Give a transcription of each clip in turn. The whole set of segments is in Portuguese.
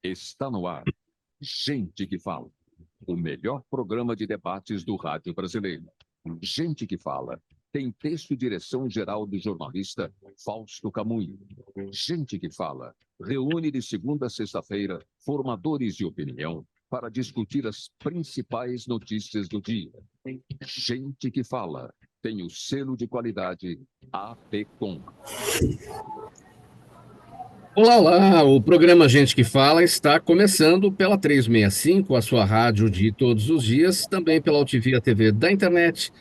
Está no ar. Gente que Fala. O melhor programa de debates do rádio brasileiro. Gente que Fala. Tem texto e direção geral do jornalista Fausto Camunho. Gente que Fala. Reúne de segunda a sexta-feira formadores de opinião para discutir as principais notícias do dia. Gente que Fala. Tem o selo de qualidade APCOM. Olá, olá! O programa Gente que Fala está começando pela 365, a sua rádio de todos os dias, também pela UTV, a TV da internet,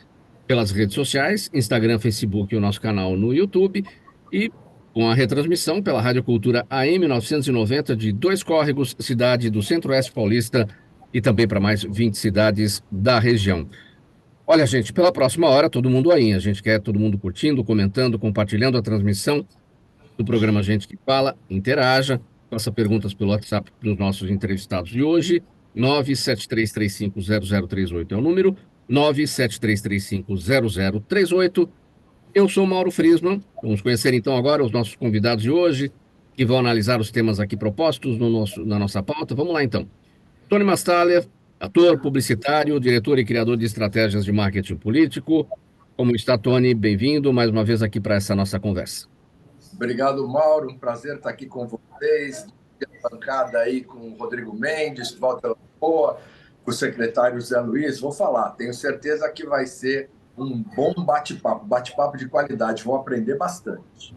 pelas redes sociais, Instagram, Facebook e o nosso canal no YouTube, e com a retransmissão pela Rádio Cultura AM 990 de Dois Córregos, cidade do Centro-Oeste Paulista, e também para mais 20 cidades da região. Olha, gente, pela próxima hora, todo mundo aí. A gente quer todo mundo curtindo, comentando, compartilhando a transmissão do programa Gente que Fala. Interaja, faça perguntas pelo WhatsApp para os nossos entrevistados de hoje. 973350038 é o número, 973350038. Eu sou Mauro Friesman. Vamos conhecer então agora os nossos convidados de hoje, que vão analisar os temas aqui propostos na nossa pauta. Vamos lá então. Tony Mastaler, ator, publicitário, diretor e criador de estratégias de marketing político. Como está, Tony? Bem-vindo mais uma vez aqui para essa nossa conversa. Obrigado, Mauro. Um prazer estar aqui com vocês. A bancada aí com o Rodrigo Mendes, Walter Lagoa, com o secretário Zé Luiz. Vou falar, tenho certeza que vai ser um bom bate-papo de qualidade. Vou aprender bastante.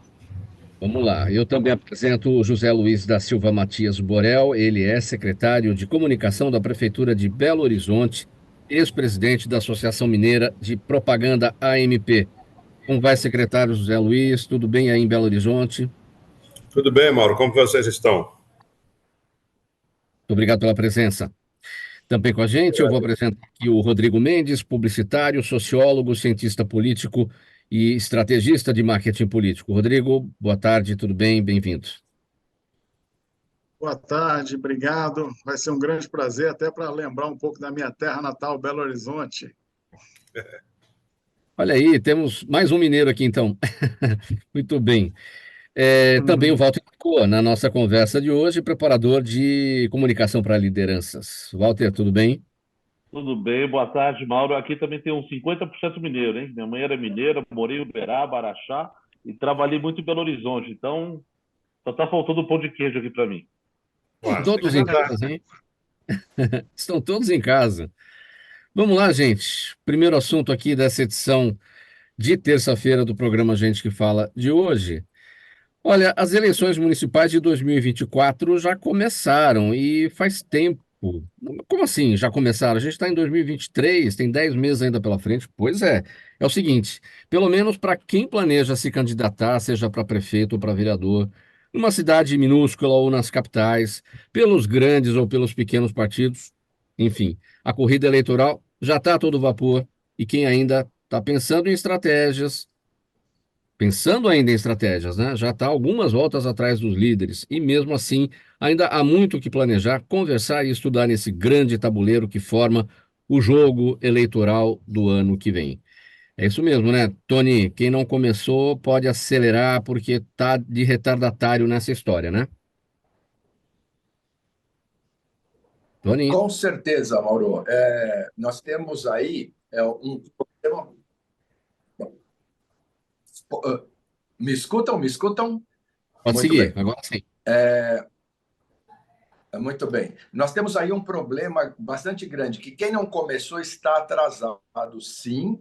Vamos lá. Eu também apresento o José Luiz da Silva Matias Borel. Ele é secretário de Comunicação da Prefeitura de Belo Horizonte, ex-presidente da Associação Mineira de Propaganda AMP. Como vai, secretário José Luiz? Tudo bem aí em Belo Horizonte? Tudo bem, Mauro. Como vocês estão? Muito obrigado pela presença. Também com a gente, eu vou apresentar aqui o Rodrigo Mendes, publicitário, sociólogo, cientista político e estrategista de marketing político. Rodrigo, boa tarde, tudo bem? Bem-vindo. Boa tarde, obrigado. Vai ser um grande prazer, até para lembrar um pouco da minha terra natal, Belo Horizonte. Olha aí, temos mais um mineiro aqui, então. Muito bem. Também o Walter Lagoa, na nossa conversa de hoje, preparador de comunicação para lideranças. Walter, tudo bem? Tudo bem, boa tarde, Mauro. Aqui também tem uns 50% mineiro, hein? Minha mãe era mineira, morei em Uberaba, Araxá e trabalhei muito em Belo Horizonte. Então, só está faltando um pão de queijo aqui para mim. Todos em casa, hein? Estão todos em casa. Vamos lá, gente. Primeiro assunto aqui dessa edição de terça-feira do programa Gente que Fala de hoje. Olha, as eleições municipais de 2024 já começaram e faz tempo. Como assim já começaram? A gente está em 2023, tem 10 meses ainda pela frente. Pois é o seguinte, pelo menos para quem planeja se candidatar, seja para prefeito ou para vereador, numa cidade minúscula ou nas capitais, pelos grandes ou pelos pequenos partidos, enfim, a corrida eleitoral já está a todo vapor e quem ainda está pensando ainda em estratégias, né? Já está algumas voltas atrás dos líderes e mesmo assim ainda há muito o que planejar, conversar e estudar nesse grande tabuleiro que forma o jogo eleitoral do ano que vem. É isso mesmo, né, Tony? Quem não começou pode acelerar porque está de retardatário nessa história, né? Tony? Com certeza, Mauro. Nós temos aí um problema. Me escutam? Me escutam? Pode seguir, agora sim. Muito bem. Nós temos aí um problema bastante grande, que quem não começou está atrasado, sim,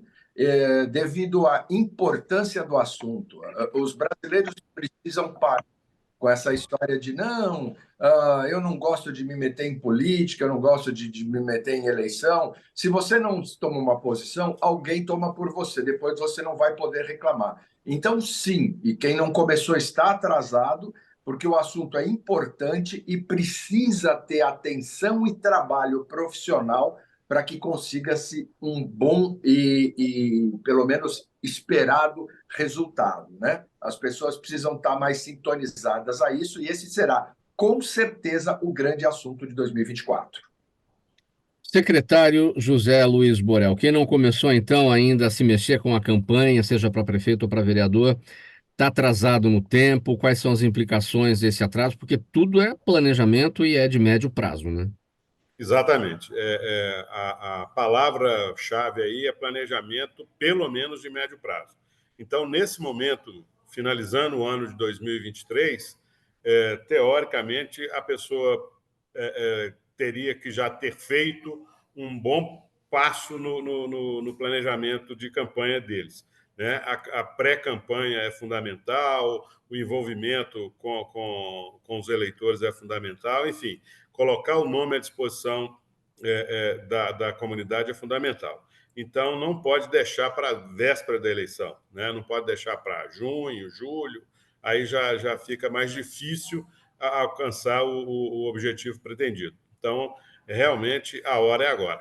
devido à importância do assunto. Os brasileiros precisam parar com essa história de não, eu não gosto de me meter em política, eu não gosto de me meter em eleição. Se você não toma uma posição, alguém toma por você, depois você não vai poder reclamar. Então, sim, e quem não começou está atrasado, porque o assunto é importante e precisa ter atenção e trabalho profissional para que consiga-se um bom e, pelo menos, esperado resultado, né? As pessoas precisam estar mais sintonizadas a isso e esse será, com certeza, o grande assunto de 2024. Secretário José Luiz Borel, quem não começou então ainda a se mexer com a campanha, seja para prefeito ou para vereador, Está atrasado no tempo? Quais são as implicações desse atraso? Porque tudo é planejamento e é de médio prazo, né? Exatamente. A palavra-chave aí é planejamento, pelo menos de médio prazo. Então, nesse momento, finalizando o ano de 2023, teoricamente, a pessoa teria que já ter feito um bom passo no planejamento de campanha deles, né? A pré-campanha é fundamental, o envolvimento com os eleitores é fundamental, enfim, colocar o nome à disposição da comunidade é fundamental. Então, não pode deixar para a véspera da eleição, né? Não pode deixar para junho, julho, aí já fica mais difícil alcançar o objetivo pretendido. Então, realmente, a hora é agora.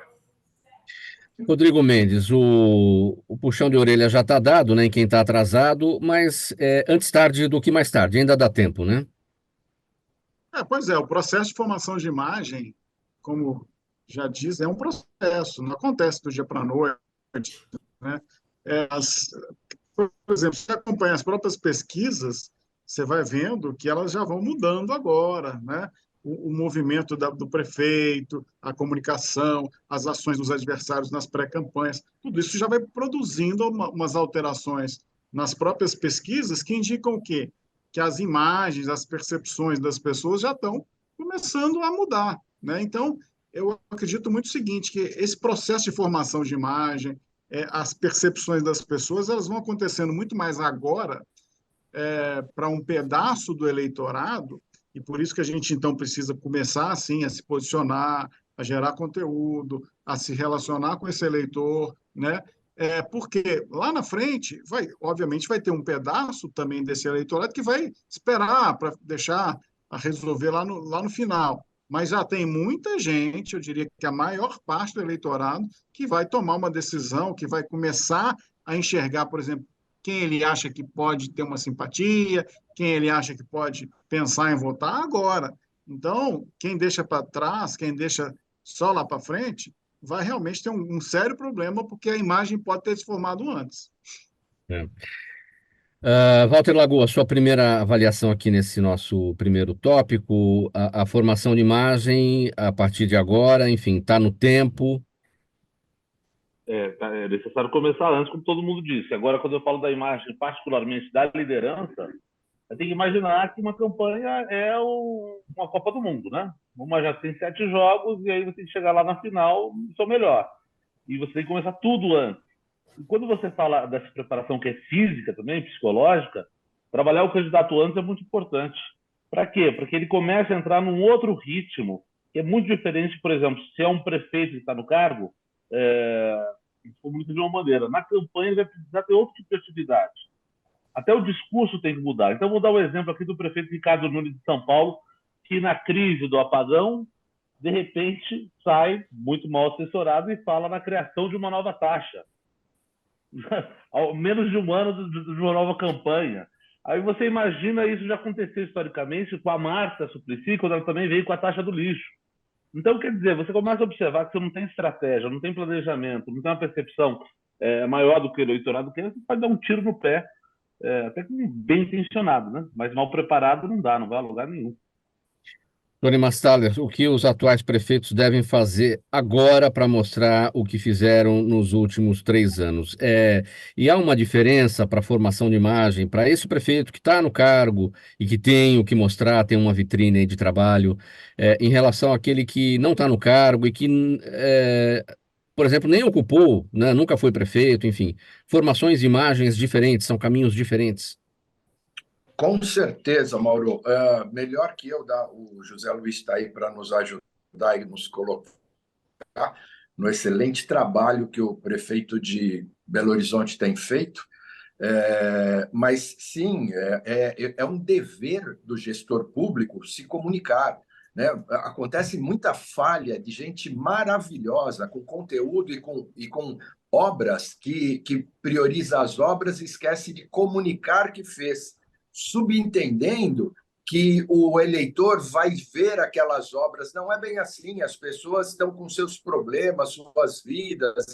Rodrigo Mendes, o puxão de orelha já está dado, né, em quem está atrasado, mas antes tarde do que mais tarde, ainda dá tempo, né? Pois é, o processo de formação de imagem, como já diz, é um processo, não acontece do dia para a noite, né? Por exemplo, se você acompanha as próprias pesquisas, você vai vendo que elas já vão mudando agora, né? O movimento do prefeito, a comunicação, as ações dos adversários nas pré-campanhas, tudo isso já vai produzindo umas alterações nas próprias pesquisas que indicam o quê? Que as imagens, as percepções das pessoas já estão começando a mudar, né? Então, eu acredito muito o seguinte, que esse processo de formação de imagem, as percepções das pessoas, elas vão acontecendo muito mais agora para um pedaço do eleitorado, e por isso que a gente, então, precisa começar, assim, a se posicionar, a gerar conteúdo, a se relacionar com esse eleitor, né? Porque lá na frente, obviamente, vai ter um pedaço também desse eleitorado que vai esperar para deixar a resolver lá no final. Mas já tem muita gente, eu diria que a maior parte do eleitorado, que vai tomar uma decisão, que vai começar a enxergar, por exemplo, quem ele acha que pode ter uma simpatia, quem ele acha que pode pensar em votar agora. Então, quem deixa para trás, quem deixa só lá para frente, vai realmente ter um sério problema, porque a imagem pode ter se formado antes. Walter Lagoa, sua primeira avaliação aqui nesse nosso primeiro tópico, a formação de imagem a partir de agora, enfim, está no tempo. É necessário começar antes, como todo mundo disse. Agora, quando eu falo da imagem, particularmente da liderança, eu tenho que imaginar que uma campanha é uma Copa do Mundo, né? Uma já tem 7 jogos e aí você tem que chegar lá na final e ser o melhor. E você tem que começar tudo antes. E quando você fala dessa preparação que é física também, psicológica, trabalhar o candidato antes é muito importante. Para quê? Para que ele comece a entrar num outro ritmo, que é muito diferente, por exemplo, se é um prefeito que está no cargo, comunica de uma maneira. Na campanha ele vai precisar ter outro tipo de atividade. Até o discurso tem que mudar. Então, vou dar um exemplo aqui do prefeito Ricardo Nunes de São Paulo, que na crise do apagão, de repente, sai muito mal assessorado e fala na criação de uma nova taxa. Ao menos de um ano de uma nova campanha. Aí você imagina isso já aconteceu historicamente com a Marta Suplicy, quando ela também veio com a taxa do lixo. Então, quer dizer, você começa a observar que você não tem estratégia, não tem planejamento, não tem uma percepção maior do que o eleitorado quer, você pode dar um tiro no pé, até que bem intencionado, né? Mas mal preparado não dá, não vai a lugar nenhum. Tony Mastaller, o que os atuais prefeitos devem fazer agora para mostrar o que fizeram nos últimos 3 anos? E há uma diferença para a formação de imagem para esse prefeito que está no cargo e que tem o que mostrar, tem uma vitrine aí de trabalho, em relação àquele que não está no cargo e que, por exemplo, nem ocupou, né, nunca foi prefeito, enfim. Formações de imagens diferentes, são caminhos diferentes. Com certeza, Mauro. Melhor que eu, o José Luiz está aí para nos ajudar e nos colocar no excelente trabalho que o prefeito de Belo Horizonte tem feito. Mas, sim, é um dever do gestor público se comunicar, né? Acontece muita falha de gente maravilhosa, com conteúdo e com obras que prioriza as obras e esquece de comunicar que fez, subentendendo que o eleitor vai ver aquelas obras. Não é bem assim, as pessoas estão com seus problemas, suas vidas,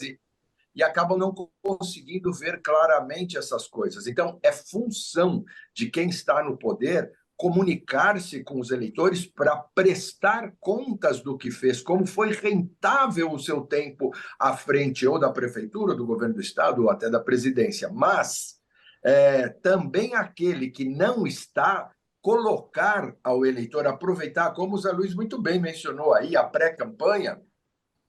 e acabam não conseguindo ver claramente essas coisas. Então, é função de quem está no poder comunicar-se com os eleitores para prestar contas do que fez, como foi rentável o seu tempo à frente ou da prefeitura, do governo do estado, ou até da presidência. Mas também aquele que não está, colocar ao eleitor, aproveitar, como o Zé Luiz muito bem mencionou aí, a pré-campanha,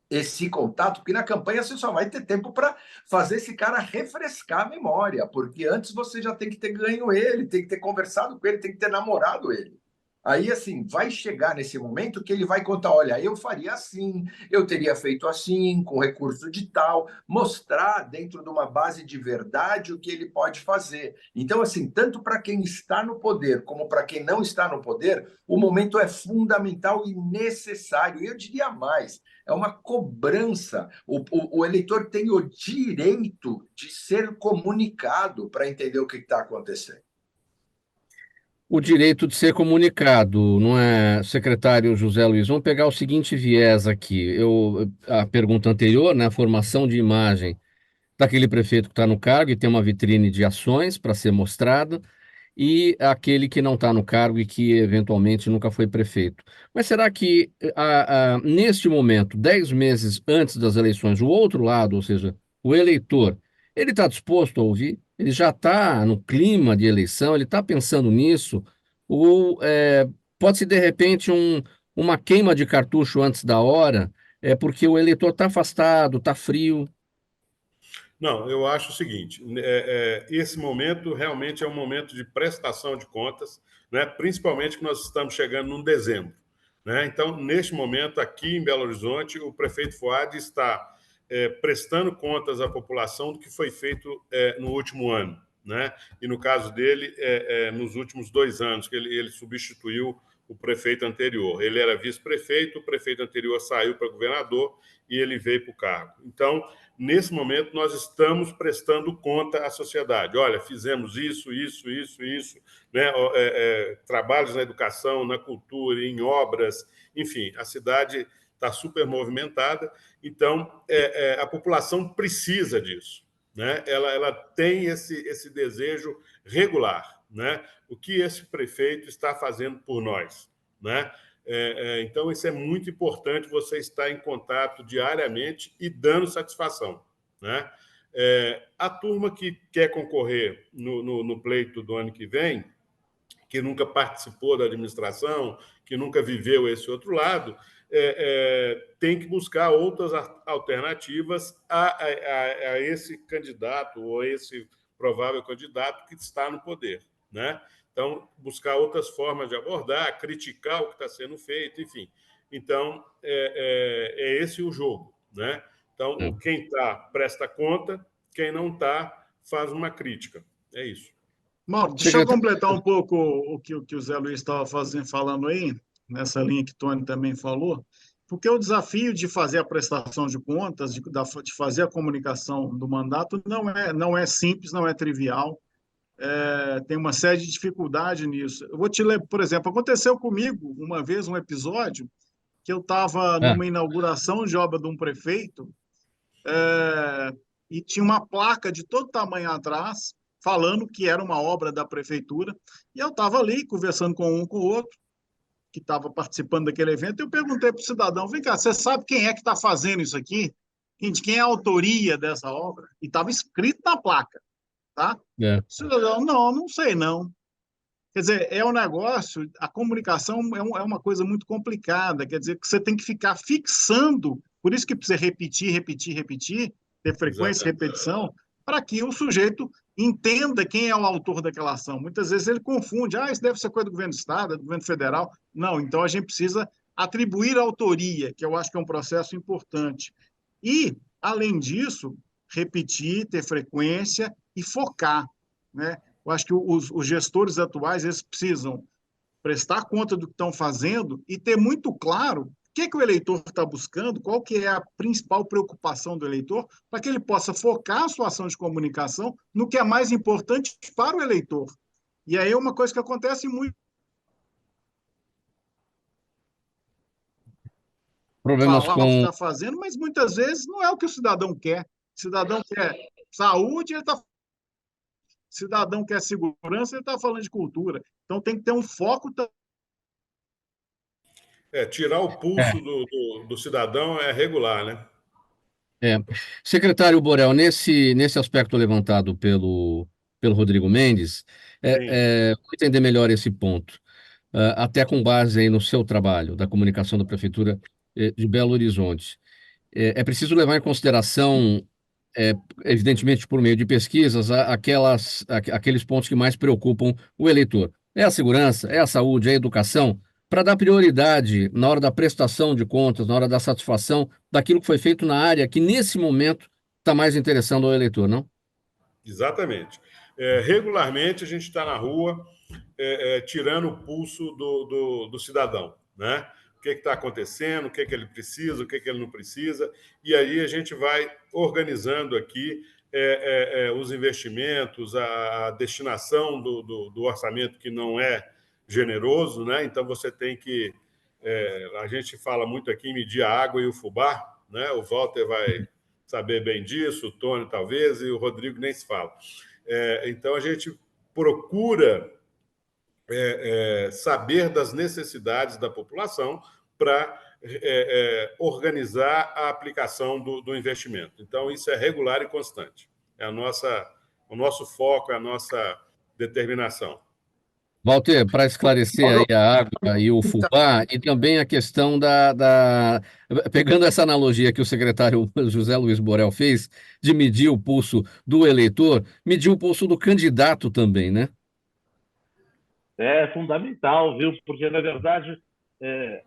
esse contato, porque na campanha você só vai ter tempo para fazer esse cara refrescar a memória, porque antes você já tem que ter ganho ele, tem que ter conversado com ele, tem que ter namorado ele. Aí, assim, vai chegar nesse momento que ele vai contar, olha, eu faria assim, eu teria feito assim, com recurso de tal, mostrar dentro de uma base de verdade o que ele pode fazer. Então, assim, tanto para quem está no poder como para quem não está no poder, o momento é fundamental e necessário. E eu diria mais, é uma cobrança. O eleitor tem o direito de ser comunicado para entender o que está acontecendo. O direito de ser comunicado, não é, secretário José Luiz? Vamos pegar o seguinte viés aqui. A pergunta anterior, né, a formação de imagem daquele prefeito que está no cargo e tem uma vitrine de ações para ser mostrada, e aquele que não está no cargo e que eventualmente nunca foi prefeito. Mas será que, neste momento, 10 meses antes das eleições, o outro lado, ou seja, o eleitor, ele está disposto a ouvir? Ele já está no clima de eleição? Ele está pensando nisso? Ou pode ser, de repente, uma queima de cartucho antes da hora, porque o eleitor está afastado, está frio? Não, eu acho o seguinte: esse momento realmente é um momento de prestação de contas, né? Principalmente que nós estamos chegando num dezembro, né? Então, neste momento, aqui em Belo Horizonte, o prefeito Fuad está prestando contas à população do que foi feito no último ano, né? E no caso dele, nos últimos 2 anos, que ele substituiu o prefeito anterior. Ele era vice-prefeito, o prefeito anterior saiu para governador e ele veio para o cargo. Então, nesse momento, nós estamos prestando conta à sociedade. Olha, fizemos isso, né? Trabalhos na educação, na cultura, em obras, enfim, a cidade está super movimentada. Então, a população precisa disso, né? Ela tem esse desejo regular, né? O que esse prefeito está fazendo por nós, né? Então, isso é muito importante, você estar em contato diariamente e dando satisfação, né? A turma que quer concorrer no pleito do ano que vem, que nunca participou da administração, que nunca viveu esse outro lado, tem que buscar outras alternativas a esse candidato ou a esse provável candidato que está no poder, né? Então, buscar outras formas de abordar, criticar o que está sendo feito, enfim. Então, é esse o jogo, né? Então, quem está, presta conta, quem não está, faz uma crítica. É isso. Mauro, deixa eu completar um pouco o que o Zé Luiz estava falando aí, nessa linha que o Tony também falou, porque o desafio de fazer a prestação de contas, de fazer a comunicação do mandato, não é simples, não é trivial. Tem uma série de dificuldades nisso. Eu vou te ler, por exemplo, aconteceu comigo uma vez um episódio que eu estava numa inauguração de obra de um prefeito e tinha uma placa de todo tamanho atrás falando que era uma obra da prefeitura, e eu estava ali conversando com um com o outro que estava participando daquele evento, e eu perguntei para o cidadão, vem cá, você sabe quem é que está fazendo isso aqui? De quem é a autoria dessa obra? E estava escrito na placa. Tá? O cidadão, não sei não. Quer dizer, é um negócio, a comunicação é uma coisa muito complicada, quer dizer, que você tem que ficar fixando, por isso que precisa repetir, ter frequência e repetição, para que o sujeito entenda quem é o autor daquela ação. Muitas vezes ele confunde, isso deve ser coisa do governo do Estado, do governo federal. Não, então a gente precisa atribuir a autoria, que eu acho que é um processo importante. E, além disso, repetir, ter frequência e focar, né? Eu acho que os gestores atuais, eles precisam prestar conta do que estão fazendo e ter muito claro o que o eleitor está buscando, qual que é a principal preocupação do eleitor, para que ele possa focar a sua ação de comunicação no que é mais importante para o eleitor. E aí é uma coisa que acontece muito. Problemas falar o que está fazendo, mas muitas vezes não é o que o cidadão quer. Cidadão quer saúde, cidadão quer segurança, ele está falando de cultura. Então tem que ter um foco. Tirar o pulso do cidadão é regular, né? Secretário Borel, nesse aspecto levantado pelo Rodrigo Mendes, Sim. vou entender melhor esse ponto, até com base aí no seu trabalho da comunicação da Prefeitura de Belo Horizonte. É preciso levar em consideração, é, evidentemente por meio de pesquisas, aqueles pontos que mais preocupam o eleitor. É a segurança, é a saúde, é a educação, para dar prioridade na hora da prestação de contas, na hora da satisfação daquilo que foi feito na área que, nesse momento, está mais interessando ao eleitor, não? Exatamente. Regularmente a gente está na rua tirando o pulso do cidadão, né? O que está acontecendo, o que ele precisa, o que ele não precisa, e aí a gente vai organizando aqui os investimentos, a destinação do orçamento que não é generoso, né? Então você tem que... a gente fala muito aqui em medir a água e o fubá, né? O Walter vai saber bem disso, o Tony talvez, e o Rodrigo nem se fala. Então a gente procura saber das necessidades da população para organizar a aplicação do investimento. Então, isso é regular e constante. É o nosso foco, é a nossa determinação. Walter, para esclarecer aí a água e o fubá, e também a questão pegando essa analogia que o secretário José Luiz Borel fez, de medir o pulso do eleitor, medir o pulso do candidato também, né? É fundamental, viu? Porque, na verdade,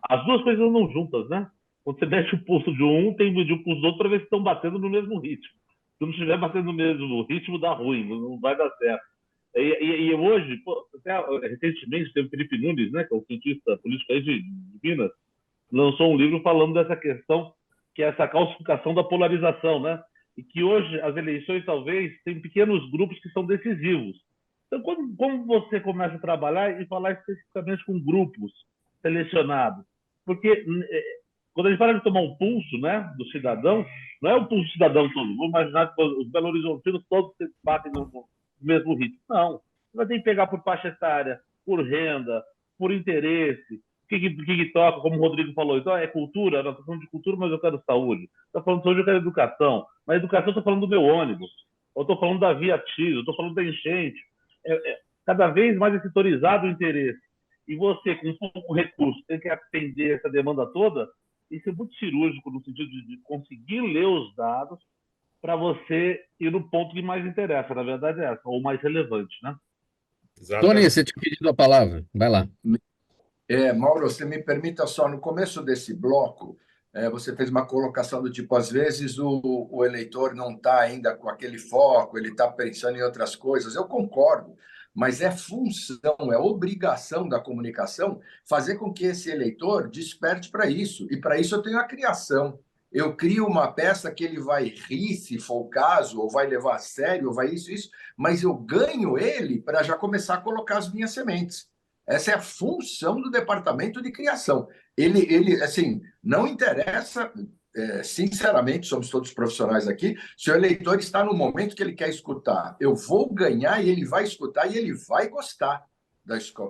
as duas coisas andam juntas, né? Quando você mexe o pulso de um, tem que medir o pulso do outro para ver se estão batendo no mesmo ritmo. Se não estiver batendo no mesmo ritmo, dá ruim, não vai dar certo. E hoje, até recentemente, teve o Felipe Nunes, né, que é o cientista político aí de Minas, lançou um livro falando dessa questão, que é essa calcificação da polarização, né? E que hoje as eleições, talvez, tem pequenos grupos que são decisivos. Então, como você começa a trabalhar e falar especificamente com grupos selecionados? Porque quando a gente fala de tomar um pulso, né, do cidadão, não é o pulso do cidadão todo. Vamos imaginar que os belo-horizontinos todos batem no mesmo ritmo. Não. Você vai ter que pegar por faixa etária, por renda, por interesse, o que toca, como o Rodrigo falou. Então, é cultura? Nós estamos falando de cultura, mas eu quero saúde. Estou falando de saúde, eu quero educação. Na educação, eu estou falando do meu ônibus. Eu estou falando da via X, eu estou falando da enchente. Cada vez mais é setorizado o interesse. E você, com pouco recurso, tem que atender essa demanda toda, isso é muito cirúrgico no sentido de conseguir ler os dados para você ir no ponto que mais interessa. Na verdade, é essa, ou mais relevante, né? Exatamente. Tony, você tinha pedido a palavra. Vai lá. Mauro, você me permita só, no começo desse bloco, você fez uma colocação do tipo, às vezes o eleitor não está ainda com aquele foco, ele está pensando em outras coisas. Eu concordo, mas é função, é obrigação da comunicação fazer com que esse eleitor desperte para isso. E para isso eu tenho a criação. Eu crio uma peça que ele vai rir, se for o caso, ou vai levar a sério, ou vai isso, mas eu ganho ele para já começar a colocar as minhas sementes. Essa é a função do departamento de criação. Ele assim, não interessa, sinceramente, somos todos profissionais aqui, se o eleitor está no momento que ele quer escutar. Eu vou ganhar e ele vai escutar e ele vai gostar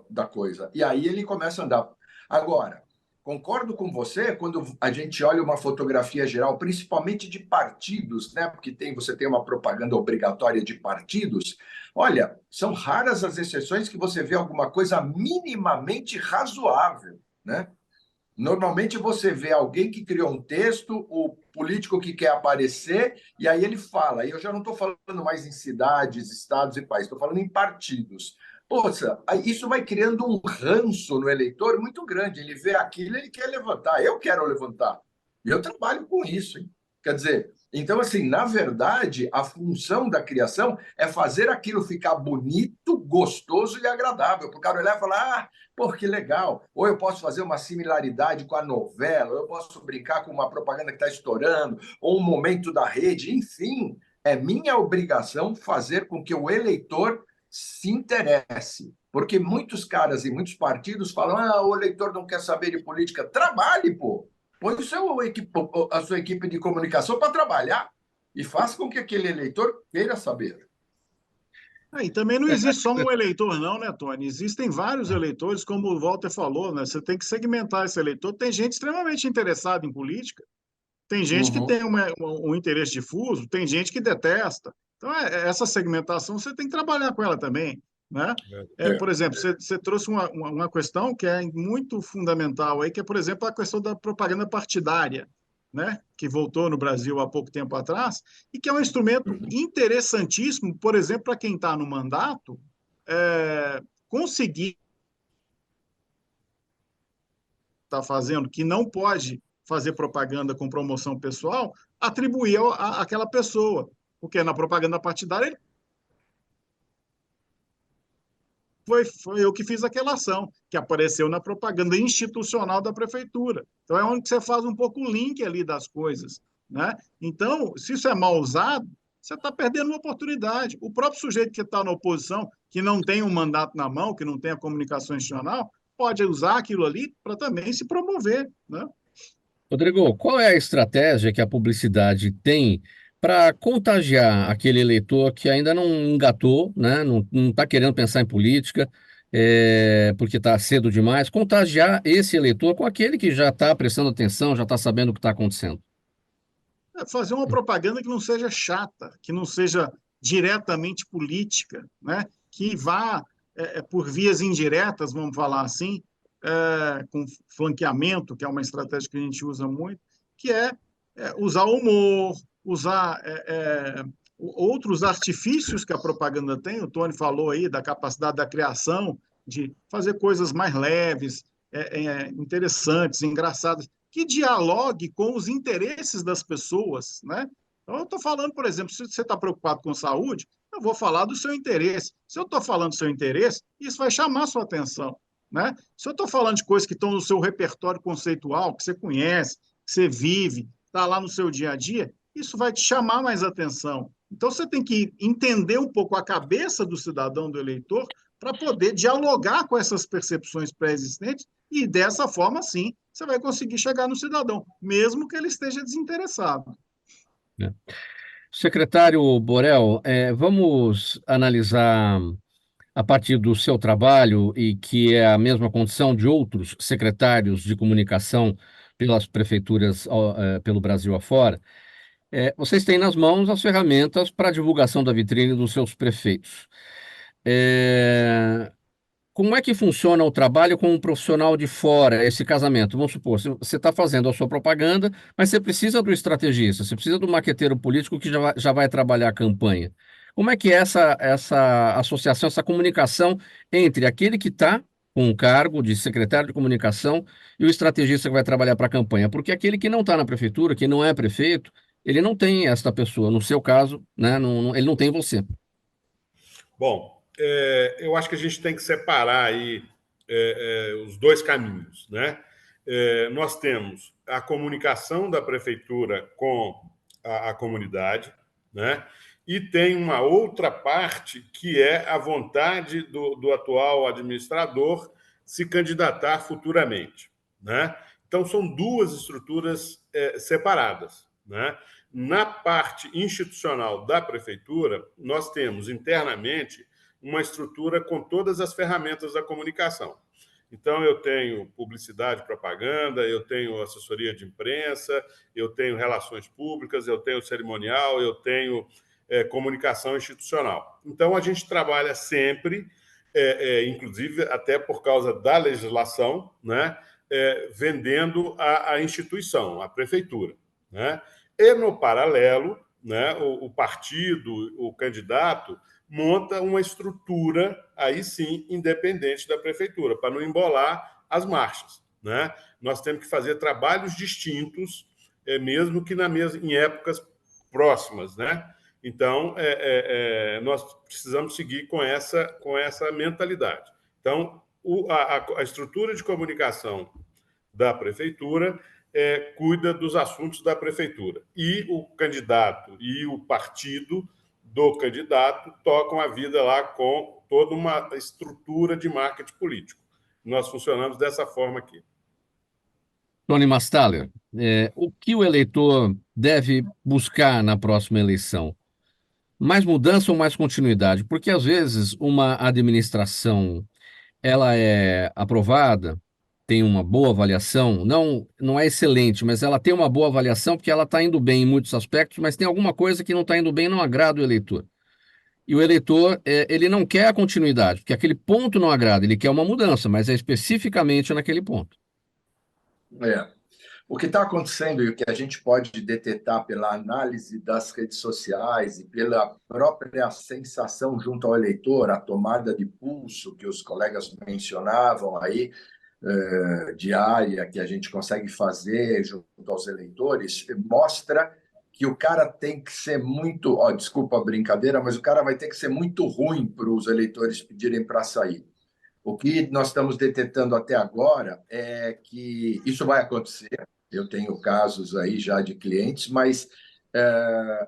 da coisa. E aí ele começa a andar. Agora, concordo com você quando a gente olha uma fotografia geral, principalmente de partidos, né? Porque você tem uma propaganda obrigatória de partidos. Olha, são raras as exceções que você vê alguma coisa minimamente razoável, né? Normalmente você vê alguém que criou um texto, o político que quer aparecer, e aí ele fala. E eu já não estou falando mais em cidades, estados e países, estou falando em partidos. Poxa, isso vai criando um ranço no eleitor muito grande. Ele vê aquilo, ele quer levantar. Eu quero levantar. E eu trabalho com isso, hein? Quer dizer, então, assim, na verdade, a função da criação é fazer aquilo ficar bonito, gostoso e agradável. Para o cara olhar e falar, pô, que legal. Ou eu posso fazer uma similaridade com a novela, ou eu posso brincar com uma propaganda que está estourando, ou um momento da rede. Enfim, é minha obrigação fazer com que o eleitor se interesse. Porque muitos caras e muitos partidos falam, o eleitor não quer saber de política. Trabalhe, pô. Põe a sua equipe de comunicação para trabalhar e faz com que aquele eleitor queira saber. E também não existe só um eleitor, não, né, Tony? Existem vários eleitores, como o Walter falou, né? Você tem que segmentar esse eleitor. Tem gente extremamente interessada em política, tem gente que tem um interesse difuso, tem gente que detesta. Então, essa segmentação você tem que trabalhar com ela também, né? Por exemplo, você trouxe uma questão que é muito fundamental aí, que é, por exemplo, a questão da propaganda partidária, né? Que voltou no Brasil há pouco tempo atrás, e que é um instrumento interessantíssimo, por exemplo, para quem está no mandato, conseguir estar fazendo, que não pode fazer propaganda com promoção pessoal, atribuir àquela pessoa. Porque na propaganda partidária ele foi eu que fiz aquela ação, que apareceu na propaganda institucional da prefeitura. Então, é onde você faz um pouco o link ali das coisas, né? Então, se isso é mal usado, você está perdendo uma oportunidade. O próprio sujeito que está na oposição, que não tem um mandato na mão, que não tem a comunicação institucional, pode usar aquilo ali para também se promover, né? Rodrigo, qual é a estratégia que a publicidade tem para contagiar aquele eleitor que ainda não engatou, né? Não está querendo pensar em política, porque está cedo demais, contagiar esse eleitor com aquele que já está prestando atenção, já está sabendo o que está acontecendo? Fazer uma propaganda que não seja chata, que não seja diretamente política, né? Que vá por vias indiretas, vamos falar assim, com flanqueamento, que é uma estratégia que a gente usa muito, que é usar humor, usar outros artifícios que a propaganda tem. O Tony falou aí da capacidade da criação, de fazer coisas mais leves, interessantes, engraçadas, que dialogue com os interesses das pessoas, né? Então, eu estou falando, por exemplo, se você está preocupado com saúde, eu vou falar do seu interesse. Se eu estou falando do seu interesse, isso vai chamar a sua atenção, né? Se eu estou falando de coisas que estão no seu repertório conceitual, que você conhece, que você vive, está lá no seu dia a dia, isso vai te chamar mais atenção. Então, você tem que entender um pouco a cabeça do cidadão, do eleitor, para poder dialogar com essas percepções pré-existentes e, dessa forma, sim, você vai conseguir chegar no cidadão, mesmo que ele esteja desinteressado. Secretário Borel, vamos analisar a partir do seu trabalho e que é a mesma condição de outros secretários de comunicação pelas prefeituras pelo Brasil afora. Vocês têm nas mãos as ferramentas para a divulgação da vitrine dos seus prefeitos. Como é que funciona o trabalho com um profissional de fora, esse casamento? Vamos supor, você está fazendo a sua propaganda, mas você precisa do estrategista, você precisa do maqueteiro político que já vai trabalhar a campanha. Como é que é essa associação, essa comunicação entre aquele que está com o cargo de secretário de comunicação e o estrategista que vai trabalhar para a campanha? Porque aquele que não está na prefeitura, que não é prefeito, ele não tem esta pessoa. No seu caso, né, ele não tem você. Bom, eu acho que a gente tem que separar aí os dois caminhos, né? Nós temos a comunicação da prefeitura com a comunidade, né? E tem uma outra parte que é a vontade do atual administrador se candidatar futuramente, né? Então, são duas estruturas separadas, né? Na parte institucional da prefeitura, nós temos internamente uma estrutura com todas as ferramentas da comunicação. Então, eu tenho publicidade e propaganda, eu tenho assessoria de imprensa, eu tenho relações públicas, eu tenho cerimonial, eu tenho comunicação institucional. Então, a gente trabalha sempre, inclusive até por causa da legislação, né, vendendo a instituição, a prefeitura, né? E, no paralelo, né, o partido, o candidato, monta uma estrutura, aí sim, independente da prefeitura, para não embolar as marchas, né? Nós temos que fazer trabalhos distintos, mesmo que em épocas próximas, né? Então, nós precisamos seguir com essa mentalidade. Então, a estrutura de comunicação da prefeitura cuida dos assuntos da prefeitura. E o candidato e o partido do candidato tocam a vida lá com toda uma estrutura de marketing político. Nós funcionamos dessa forma aqui. Tony Mastaler, o que o eleitor deve buscar na próxima eleição? Mais mudança ou mais continuidade? Porque, às vezes, uma administração ela é aprovada, tem uma boa avaliação, não é excelente, mas ela tem uma boa avaliação porque ela está indo bem em muitos aspectos, mas tem alguma coisa que não está indo bem e não agrada o eleitor. E o eleitor, ele não quer a continuidade, porque aquele ponto não agrada, ele quer uma mudança, mas é especificamente naquele ponto. É. O que está acontecendo e o que a gente pode detectar pela análise das redes sociais e pela própria sensação junto ao eleitor, a tomada de pulso que os colegas mencionavam aí, diária, que a gente consegue fazer junto aos eleitores, mostra que o cara tem que ser muito, desculpa a brincadeira, mas o cara vai ter que ser muito ruim para os eleitores pedirem para sair. O que nós estamos detectando até agora é que isso vai acontecer. Eu tenho casos aí já de clientes, mas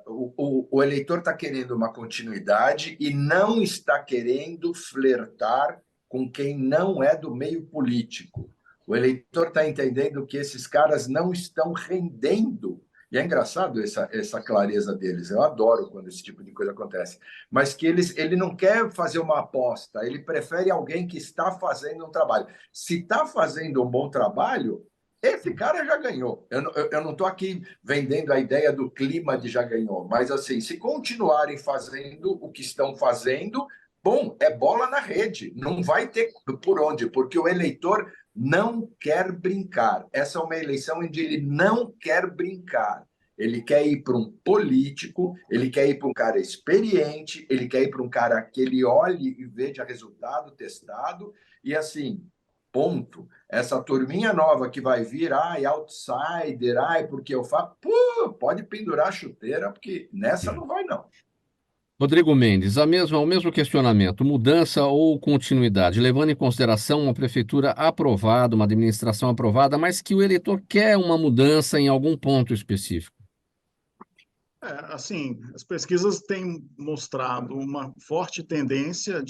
o eleitor está querendo uma continuidade e não está querendo flertar com quem não é do meio político. O eleitor está entendendo que esses caras não estão rendendo. E é engraçado essa clareza deles. Eu adoro quando esse tipo de coisa acontece. Mas que ele não quer fazer uma aposta, ele prefere alguém que está fazendo um trabalho. Se está fazendo um bom trabalho, esse cara já ganhou. Eu não estou aqui vendendo a ideia do clima de já ganhou, mas assim, se continuarem fazendo o que estão fazendo, bom, é bola na rede. Não vai ter por onde, porque o eleitor não quer brincar. Essa é uma eleição onde ele não quer brincar. Ele quer ir para um político, ele quer ir para um cara experiente, ele quer ir para um cara que ele olhe e veja resultado testado, e assim, ponto. Essa turminha nova que vai vir, outsider, porque eu faço, pode pendurar a chuteira, porque nessa não vai, não. Rodrigo Mendes, o mesmo questionamento, mudança ou continuidade, levando em consideração uma prefeitura aprovada, uma administração aprovada, mas que o eleitor quer uma mudança em algum ponto específico. Assim, as pesquisas têm mostrado uma forte tendência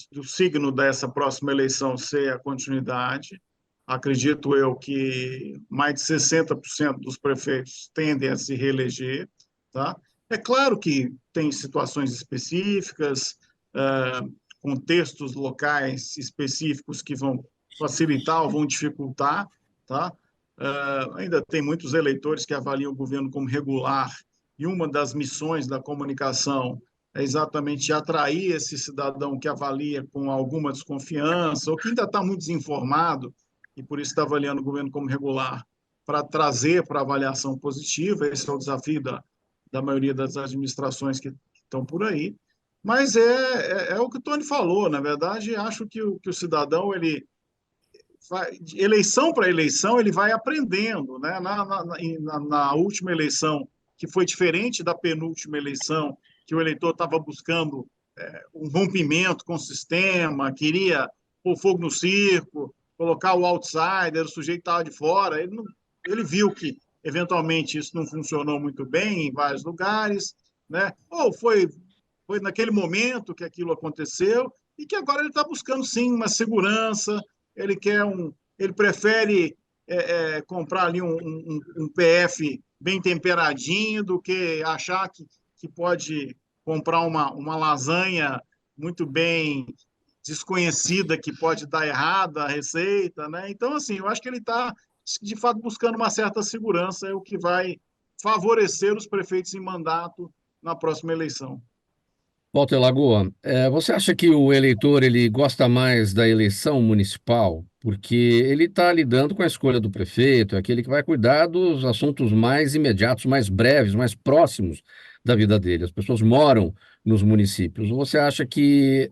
do signo dessa próxima eleição ser a continuidade. Acredito eu que mais de 60% dos prefeitos tendem a se reeleger, tá? É claro que tem situações específicas, contextos locais específicos que vão facilitar ou vão dificultar, tá? Ainda tem muitos eleitores que avaliam o governo como regular, e uma das missões da comunicação é exatamente atrair esse cidadão que avalia com alguma desconfiança ou que ainda está muito desinformado e por isso está avaliando o governo como regular, para trazer para a avaliação positiva. Esse é o desafio da maioria das administrações que estão por aí. Mas é o que o Tony falou. Na verdade, acho que o cidadão, ele vai, de eleição para eleição, ele vai aprendendo, né? Na última eleição, que foi diferente da penúltima eleição, que o eleitor estava buscando um rompimento com o sistema, queria pôr fogo no circo, colocar o outsider, o sujeito estava de fora. Ele viu que, eventualmente, isso não funcionou muito bem em vários lugares, né? Ou foi naquele momento que aquilo aconteceu, e que agora ele está buscando, sim, uma segurança. Ele prefere comprar ali um PF bem temperadinho do que achar que pode comprar uma lasanha muito bem desconhecida que pode dar errada a receita, né? Então, assim, eu acho que ele está, de fato, buscando uma certa segurança, é o que vai favorecer os prefeitos em mandato na próxima eleição. Walter Lagoa, você acha que o eleitor ele gosta mais da eleição municipal? Porque ele está lidando com a escolha do prefeito, é aquele que vai cuidar dos assuntos mais imediatos, mais breves, mais próximos da vida dele. As pessoas moram nos municípios. Ou você acha que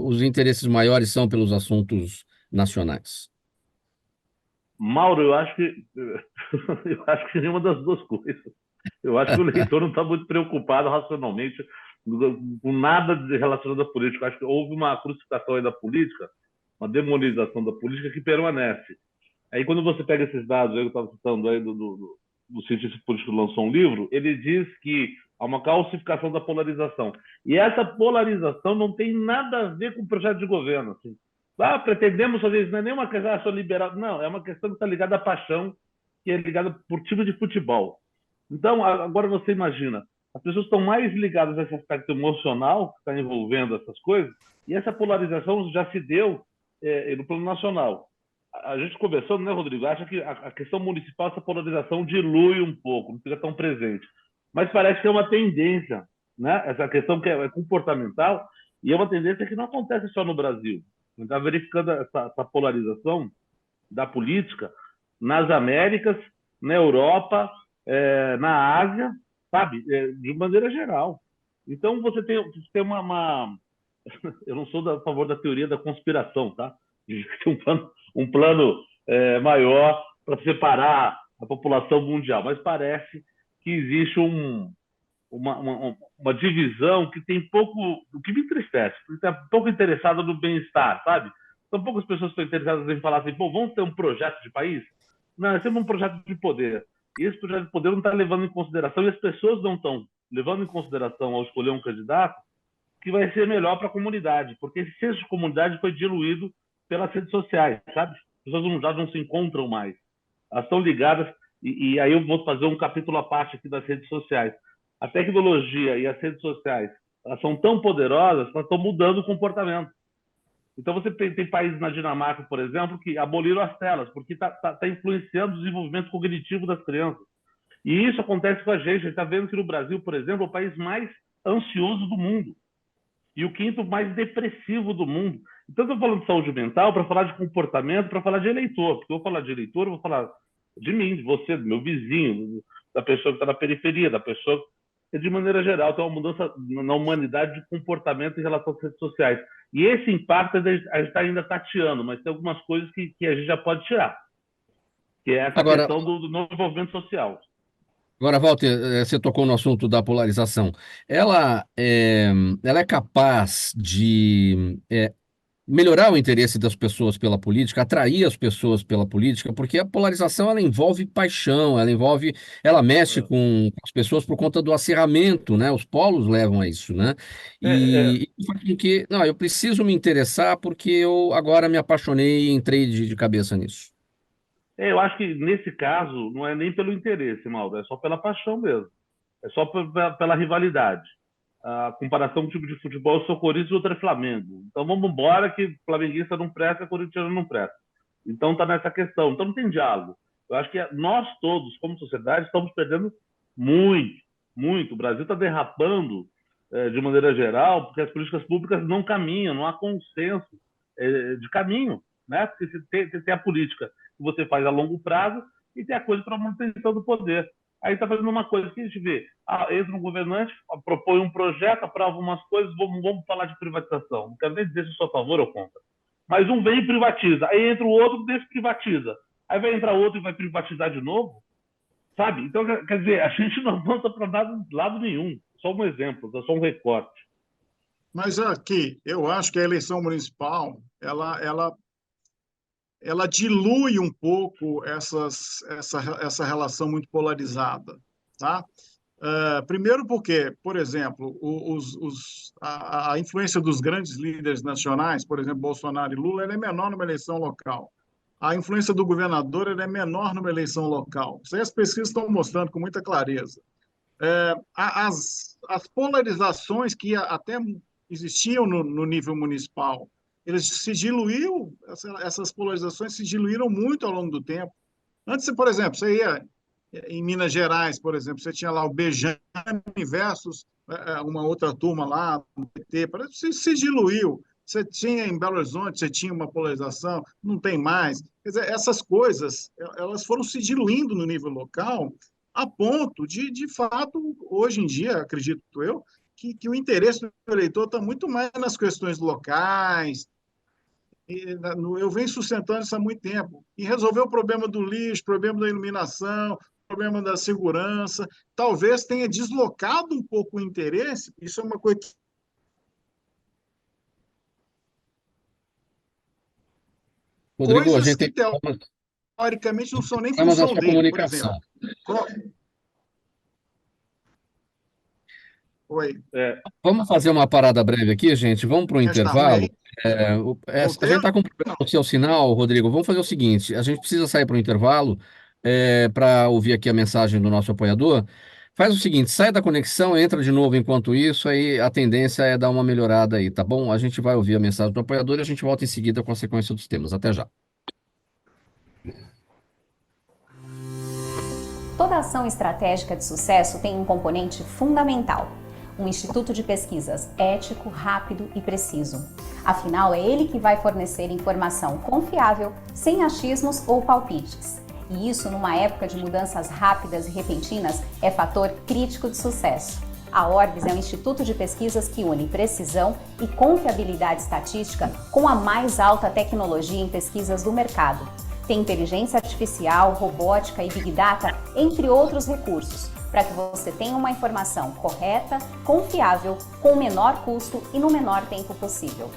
os interesses maiores são pelos assuntos nacionais? Mauro, eu acho que nenhuma das duas coisas. Eu acho que o eleitor não está muito preocupado racionalmente com nada relacionado à política. Eu acho que houve uma crucificação aí da política, uma demonização da política que permanece. Aí quando você pega esses dados, eu estava citando aí do cientista político que lançou um livro, ele diz que há uma calcificação da polarização. E essa polarização não tem nada a ver com o projeto de governo. Assim. Pretendemos fazer isso, não é nem uma questão só liberal, não, é uma questão que está ligada à paixão, que é ligada por time de futebol. Então, agora você imagina, as pessoas estão mais ligadas a esse aspecto emocional que está envolvendo essas coisas, e essa polarização já se deu no plano nacional. A gente conversando, né, Rodrigo? Acha que a questão municipal, essa polarização dilui um pouco, não fica tão presente. Mas parece que é uma tendência, né? Essa questão que é comportamental, e é uma tendência que não acontece só no Brasil. A gente está verificando essa polarização da política nas Américas, na Europa, na Ásia, sabe? De maneira geral. Então, você tem uma... Eu não sou a favor da teoria da conspiração, tá? De ter um plano maior para separar a população mundial, mas parece que existe uma divisão que tem pouco, o que me entristece, porque está pouco interessado no bem-estar, sabe? São poucas pessoas que estão interessadas em falar assim, pô, vamos ter um projeto de país? Não, é sempre um projeto de poder. E esse projeto de poder não está levando em consideração, e as pessoas não estão levando em consideração ao escolher um candidato que vai ser melhor para a comunidade, porque esse senso de comunidade foi diluído pelas redes sociais, sabe? As pessoas já não se encontram mais. Elas estão ligadas, e aí eu vou fazer um capítulo à parte aqui das redes sociais. A tecnologia e as redes sociais, elas são tão poderosas que elas estão mudando o comportamento. Então, você tem países na Dinamarca, por exemplo, que aboliram as telas, porque está influenciando o desenvolvimento cognitivo das crianças. E isso acontece com a gente está vendo que no Brasil, por exemplo, é o país mais ansioso do mundo. E o quinto mais depressivo do mundo. Então, eu estou falando de saúde mental para falar de comportamento, para falar de eleitor. Porque eu vou falar de eleitor, eu vou falar de mim, de você, do meu vizinho, da pessoa que está na periferia, da pessoa que, de maneira geral, tem uma mudança na humanidade de comportamento em relação às redes sociais. E esse impacto a gente está ainda tateando, mas tem algumas coisas que a gente já pode tirar. Que é essa questão do novo envolvimento social. Agora, Walter, você tocou no assunto da polarização. Ela é capaz de melhorar o interesse das pessoas pela política, atrair as pessoas pela política, porque a polarização ela envolve paixão, ela mexe com as pessoas por conta do acirramento, né? Os polos levam a isso, né? E faz com que, não, eu preciso me interessar porque eu agora me apaixonei e entrei de cabeça nisso. Eu acho que, nesse caso, não é nem pelo interesse, Mauro, é só pela paixão mesmo. É só pela rivalidade. A comparação com o time de futebol, eu sou Corinthians e outro é Flamengo. Então, vamos embora que flamenguista não presta, corintiano não presta. Então, está nessa questão. Então, não tem diálogo. Eu acho que nós todos, como sociedade, estamos perdendo muito, muito. O Brasil está derrapando, de maneira geral, porque as políticas públicas não caminham, não há consenso de caminho, né? Porque você tem a política que você faz a longo prazo e tem a coisa para a manutenção do poder. Aí está fazendo uma coisa que a gente vê. Entra um governante, propõe um projeto, aprova umas coisas, vamos falar de privatização. Não quero nem dizer se sou a favor ou contra. Mas um vem e privatiza. Aí entra o outro e desprivatiza. Aí vai entrar outro e vai privatizar de novo. Sabe? Então, quer dizer, a gente não avança para lado nenhum. Só um exemplo, só um recorte. Mas aqui, eu acho que a eleição municipal, ela dilui um pouco essa relação muito polarizada, tá? Primeiro porque, por exemplo, a influência dos grandes líderes nacionais, por exemplo, Bolsonaro e Lula, ela é menor numa eleição local. A influência do governador ela é menor numa eleição local. Isso aí as pesquisas estão mostrando com muita clareza. As polarizações que até existiam no nível municipal, essas polarizações se diluíram muito ao longo do tempo. Antes, por exemplo, você ia em Minas Gerais, por exemplo, você tinha lá o Bejane versus uma outra turma lá, no PT, se diluiu. Você tinha em Belo Horizonte, você tinha uma polarização, não tem mais. Quer dizer, essas coisas, elas foram se diluindo no nível local, a ponto de fato, hoje em dia, acredito eu, que o interesse do eleitor está muito mais nas questões locais. Eu venho sustentando isso há muito tempo. E resolver o problema do lixo, problema da iluminação, problema da segurança, talvez tenha deslocado um pouco o interesse. Isso é uma coisa que... Rodrigo, coisas a gente que tem teoricamente não são nem problemas na função sua dele, por comunicação. exemplo. Oi. Vamos fazer uma parada breve aqui, gente. Vamos para o Está ruim intervalo. aí? A Voltei? gente está com problema no seu sinal, Rodrigo. Vamos fazer o seguinte: a gente precisa sair para o intervalo para ouvir aqui a mensagem do nosso apoiador. Faz o seguinte: sai da conexão, entra de novo enquanto isso, aí a tendência é dar uma melhorada aí, tá bom? A gente vai ouvir a mensagem do apoiador e a gente volta em seguida com a sequência dos temas. Até já. Toda ação estratégica de sucesso tem um componente fundamental: um instituto de pesquisas ético, rápido e preciso. Afinal, é ele que vai fornecer informação confiável, sem achismos ou palpites. E isso, numa época de mudanças rápidas e repentinas, é fator crítico de sucesso. A Orbis é um instituto de pesquisas que une precisão e confiabilidade estatística com a mais alta tecnologia em pesquisas do mercado. Tem inteligência artificial, robótica e Big Data, entre outros recursos, para que você tenha uma informação correta, confiável, com o menor custo e no menor tempo possível.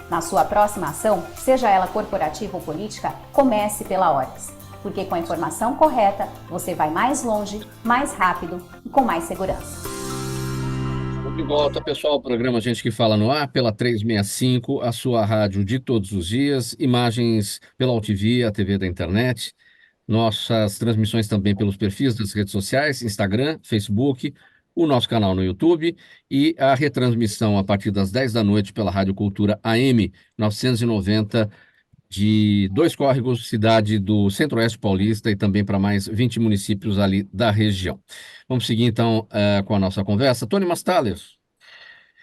Na sua próxima ação, seja ela corporativa ou política, comece pela Orbis, porque com a informação correta, você vai mais longe, mais rápido e com mais segurança. De volta, pessoal, o programa Gente que Fala no Ar, pela 365, a sua rádio de todos os dias, imagens pela UTV, a TV da internet, nossas transmissões também pelos perfis das redes sociais, Instagram, Facebook, o nosso canal no YouTube e a retransmissão a partir das 10 da noite pela Rádio Cultura AM 990 de Dois Córregos, cidade do Centro-Oeste Paulista e também para mais 20 municípios ali da região. Vamos seguir então com a nossa conversa. Tony Mastaler,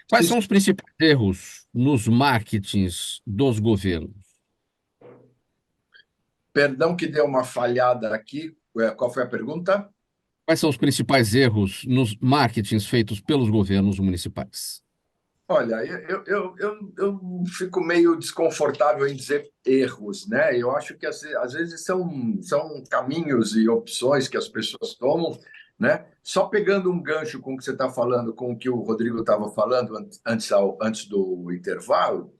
quais são os principais erros nos marketings dos governos? Perdão que deu uma falhada aqui. Qual foi a pergunta? Quais são os principais erros nos marketings feitos pelos governos municipais? Olha, eu fico meio desconfortável em dizer erros, né? Eu acho que às vezes são caminhos e opções que as pessoas tomam, né? Só pegando um gancho com o que você está falando, com o que o Rodrigo estava falando antes do intervalo,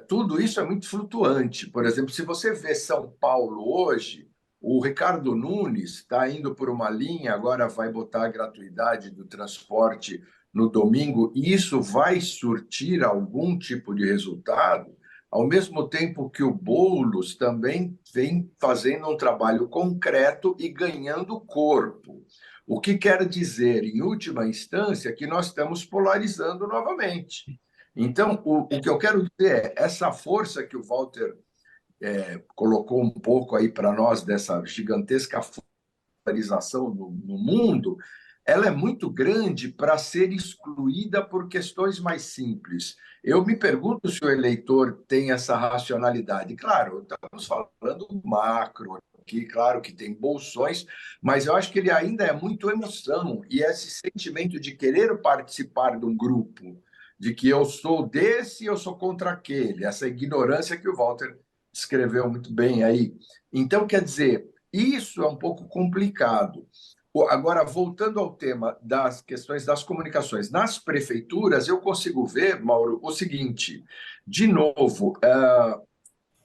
tudo isso é muito flutuante. Por exemplo, se você vê São Paulo hoje, o Ricardo Nunes está indo por uma linha, agora vai botar a gratuidade do transporte no domingo, e isso vai surtir algum tipo de resultado, ao mesmo tempo que o Boulos também vem fazendo um trabalho concreto e ganhando corpo. O que quer dizer, em última instância, que nós estamos polarizando novamente. Então, o que eu quero dizer é essa força que o Walter colocou um pouco aí para nós, dessa gigantesca polarização no mundo, ela é muito grande para ser excluída por questões mais simples. Eu me pergunto se o eleitor tem essa racionalidade. Claro, estamos falando macro aqui, claro que tem bolsões, mas eu acho que ele ainda é muito emoção e esse sentimento de querer participar de um grupo, de que eu sou desse e eu sou contra aquele, essa ignorância que o Walter descreveu muito bem aí. Então, quer dizer, isso é um pouco complicado. Agora, voltando ao tema das questões das comunicações, nas prefeituras, eu consigo ver, Mauro, o seguinte: de novo,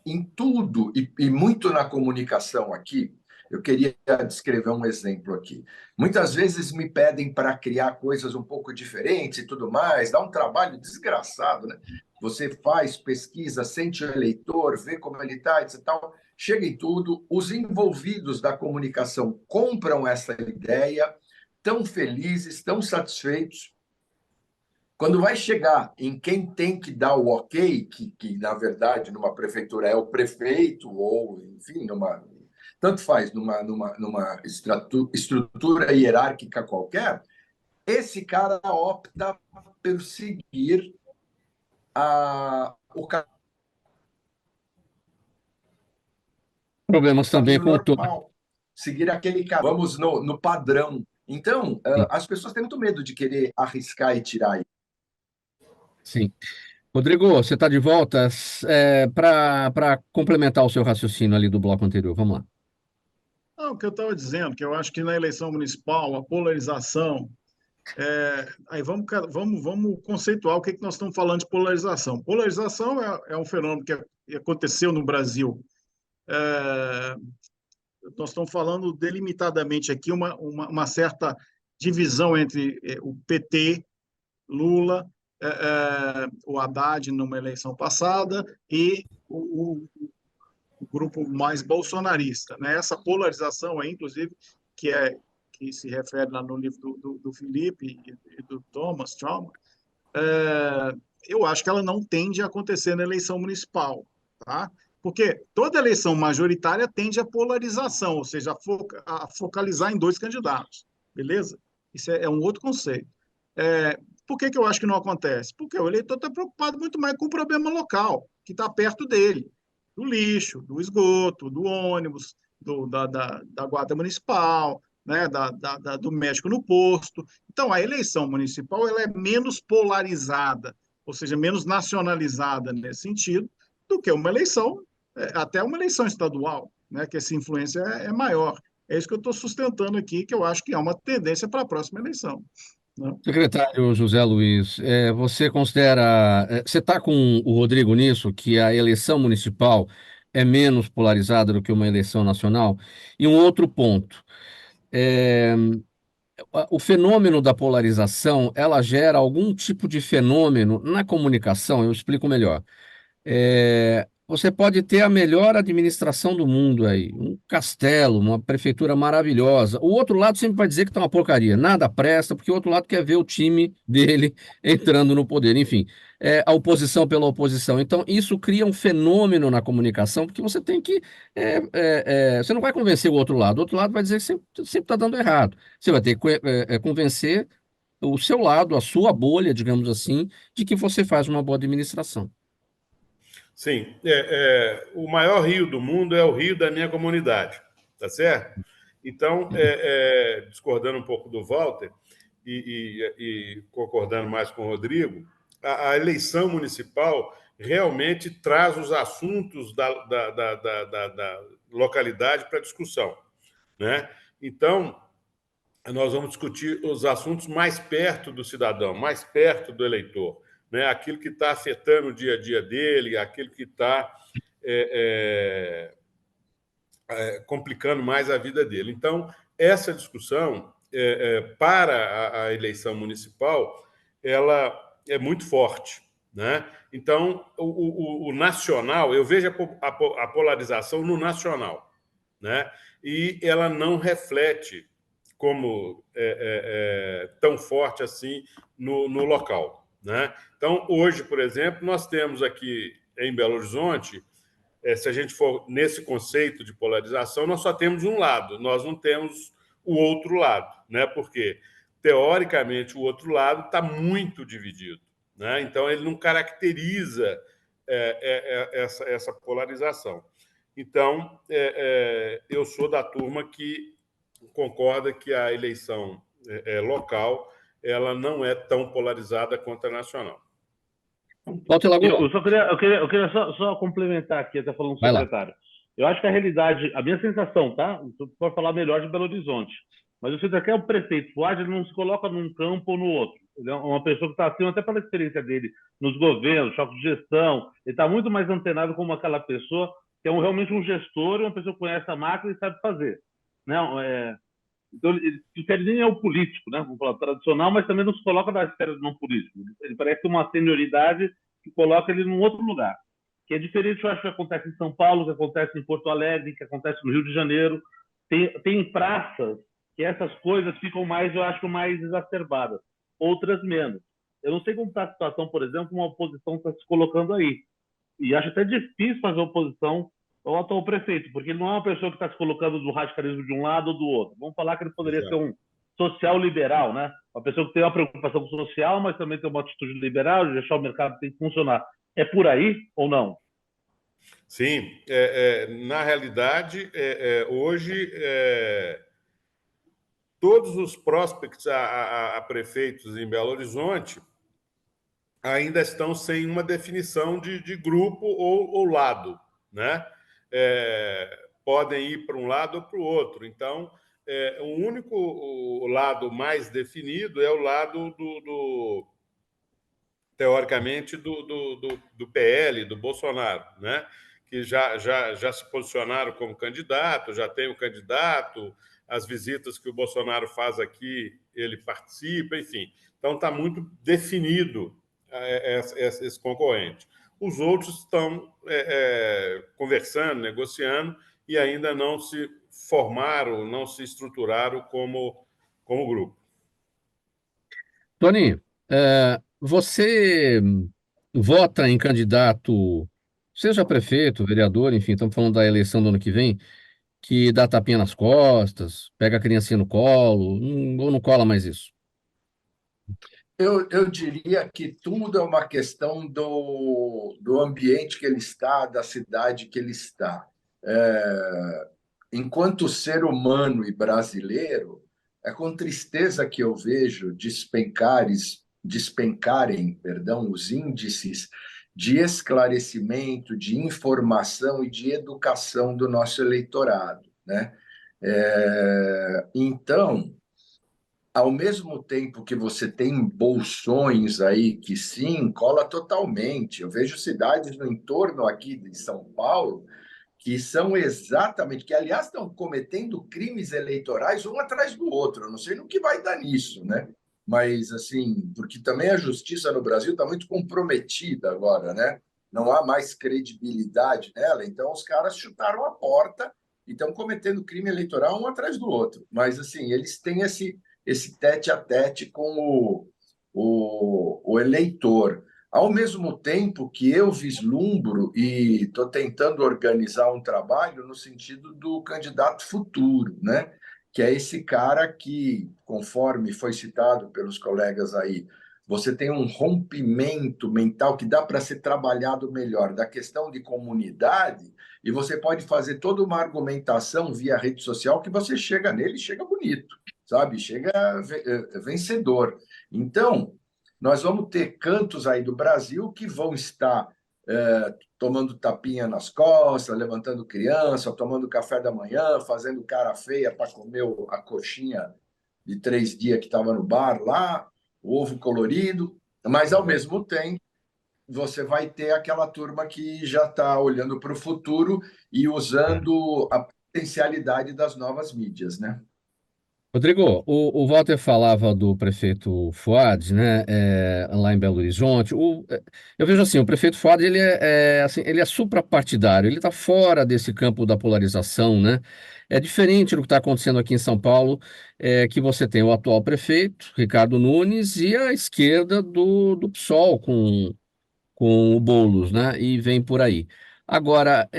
em tudo e muito na comunicação aqui, eu queria descrever um exemplo aqui. Muitas vezes me pedem para criar coisas um pouco diferentes e tudo mais, dá um trabalho desgraçado, né? Você faz pesquisa, sente o eleitor, vê como ele está, etc. Tal. Chega em tudo, os envolvidos da comunicação compram essa ideia, tão felizes, tão satisfeitos. Quando vai chegar em quem tem que dar o ok, que na verdade numa prefeitura é o prefeito, ou enfim, tanto faz, numa estrutura hierárquica qualquer, esse cara opta por seguir o Problemas também com o normal, seguir aquele cara. Vamos no padrão. Então, as pessoas têm muito medo de querer arriscar e tirar isso. Sim. Rodrigo, você está de volta para complementar o seu raciocínio ali do bloco anterior. Vamos lá. Não, o que eu estava dizendo, que eu acho que na eleição municipal, a polarização. Aí vamos conceituar o que nós estamos falando de polarização. Polarização é um fenômeno que aconteceu no Brasil. Nós estamos falando delimitadamente aqui uma certa divisão entre o PT Lula, o Haddad numa eleição passada e o grupo mais bolsonarista, né? Essa polarização aí, inclusive, que se refere lá no livro do Felipe e do Thomas Traum, eu acho que ela não tende a acontecer na eleição municipal, tá? Porque toda eleição majoritária tende à polarização, ou seja, a focalizar em dois candidatos, beleza? Isso é um outro conceito. Por que eu acho que não acontece? Porque o eleitor está preocupado muito mais com o problema local, que está perto dele, do lixo, do esgoto, do ônibus, da guarda municipal, né, do médico no posto. Então, a eleição municipal ela é menos polarizada, ou seja, menos nacionalizada nesse sentido, do que uma eleição, até uma eleição estadual, né, que essa influência é maior. É isso que eu estou sustentando aqui, que eu acho que é uma tendência para a próxima eleição. Né? Secretário José Luiz, você considera, você está com o Rodrigo nisso, que a eleição municipal é menos polarizada do que uma eleição nacional? E um outro ponto, o fenômeno da polarização, ela gera algum tipo de fenômeno na comunicação, eu explico melhor. Você pode ter a melhor administração do mundo aí, um castelo, uma prefeitura maravilhosa. O outro lado sempre vai dizer que está uma porcaria, nada presta, porque o outro lado quer ver o time dele entrando no poder. Enfim, a oposição pela oposição. Então, isso cria um fenômeno na comunicação, porque você tem que. Você não vai convencer o outro lado vai dizer que sempre está dando errado. Você vai ter que convencer o seu lado, a sua bolha, digamos assim, de que você faz uma boa administração. Sim, o maior rio do mundo é o rio da minha comunidade, tá certo? Então, discordando um pouco do Walter e concordando mais com o Rodrigo, a eleição municipal realmente traz os assuntos da localidade para discussão, né? Então, nós vamos discutir os assuntos mais perto do cidadão, mais perto do eleitor, né? Aquilo que está afetando o dia a dia dele, aquilo que está complicando mais a vida dele. Então, essa discussão, para a eleição municipal, ela é muito forte, né? Então, o nacional, eu vejo a polarização no nacional, né? E ela não reflete como tão forte assim no local, né? Então, hoje, por exemplo, nós temos aqui em Belo Horizonte, se a gente for nesse conceito de polarização, nós só temos um lado, nós não temos o outro lado, né? Porque, teoricamente, o outro lado está muito dividido, né? Então, ele não caracteriza essa polarização. Então, eu sou da turma que concorda que a eleição local ela não é tão polarizada quanto a nacional. Eu queria só complementar aqui, até falando com o secretário. Eu acho que a realidade, a minha sensação, tá? Você pode falar melhor de Belo Horizonte, mas você quer o prefeito Fuad, ele não se coloca num campo ou no outro. Ele é uma pessoa que está acima, até pela experiência dele nos governos, choque de gestão. Ele está muito mais antenado como aquela pessoa que é realmente um gestor, uma pessoa que conhece a máquina e sabe fazer. Não, então, ele nem é o político, né? Vamos falar tradicional, mas também não se coloca na esfera do não político. Ele parece uma senioridade que coloca ele num outro lugar, que é diferente, eu acho, que acontece em São Paulo, que acontece em Porto Alegre, que acontece no Rio de Janeiro. Tem praças que essas coisas ficam mais, eu acho, mais exacerbadas, outras menos. Eu não sei como está a situação, por exemplo, uma oposição está se colocando aí. E acho até difícil fazer oposição ao atual prefeito, porque ele não é uma pessoa que está se colocando do radicalismo de um lado ou do outro. Vamos falar que ele poderia ser um social-liberal, né? Uma pessoa que tem uma preocupação com o social, mas também tem uma atitude liberal, de deixar o mercado tem que funcionar. É por aí ou não? Sim. Na realidade, hoje, todos os prospects a prefeitos em Belo Horizonte ainda estão sem uma definição de grupo ou lado, né? Podem ir para um lado ou para o outro. Então, o único lado mais definido é o lado teoricamente, do PL, do Bolsonaro, né? que já se posicionaram como candidato, já tem o candidato, as visitas que o Bolsonaro faz aqui, ele participa, enfim. Então, está muito definido esse concorrente. Os outros estão conversando, negociando, e ainda não se formaram, não se estruturaram como grupo. Tony, você vota em candidato, seja prefeito, vereador, enfim, estamos falando da eleição do ano que vem, que dá tapinha nas costas, pega a criancinha no colo, ou não cola mais isso? Eu diria que tudo é uma questão do ambiente que ele está, da cidade que ele está. Enquanto ser humano e brasileiro, é com tristeza que eu vejo despencarem, os índices de esclarecimento, de informação e de educação do nosso eleitorado, né? Então, ao mesmo tempo que você tem bolsões aí que sim, cola totalmente. Eu vejo cidades no entorno aqui de São Paulo que são exatamente, que aliás estão cometendo crimes eleitorais um atrás do outro. Eu não sei no que vai dar nisso, né? Mas assim, porque também a justiça no Brasil está muito comprometida agora, né? Não há mais credibilidade nela, então os caras chutaram a porta e estão cometendo crime eleitoral um atrás do outro. Mas assim, eles têm esse tete a tete com o eleitor. Ao mesmo tempo que eu vislumbro e estou tentando organizar um trabalho no sentido do candidato futuro, né? Que é esse cara que, conforme foi citado pelos colegas aí, você tem um rompimento mental que dá para ser trabalhado melhor da questão de comunidade, e você pode fazer toda uma argumentação via rede social que você chega nele e chega bonito, sabe? Chega vencedor. Então, nós vamos ter cantos aí do Brasil que vão estar tomando tapinha nas costas, levantando criança, tomando café da manhã, fazendo cara feia para comer a coxinha de 3 dias que estava no bar lá, o ovo colorido, mas, ao mesmo tempo, você vai ter aquela turma que já está olhando para o futuro e usando a potencialidade das novas mídias, né? Rodrigo, o Walter falava do prefeito Fuad, né, lá em Belo Horizonte. Eu vejo assim, o prefeito Fuad, assim, ele é suprapartidário, ele está fora desse campo da polarização, né? É diferente do que está acontecendo aqui em São Paulo, que você tem o atual prefeito, Ricardo Nunes, e a esquerda do PSOL, com o Boulos, né? E vem por aí. Agora,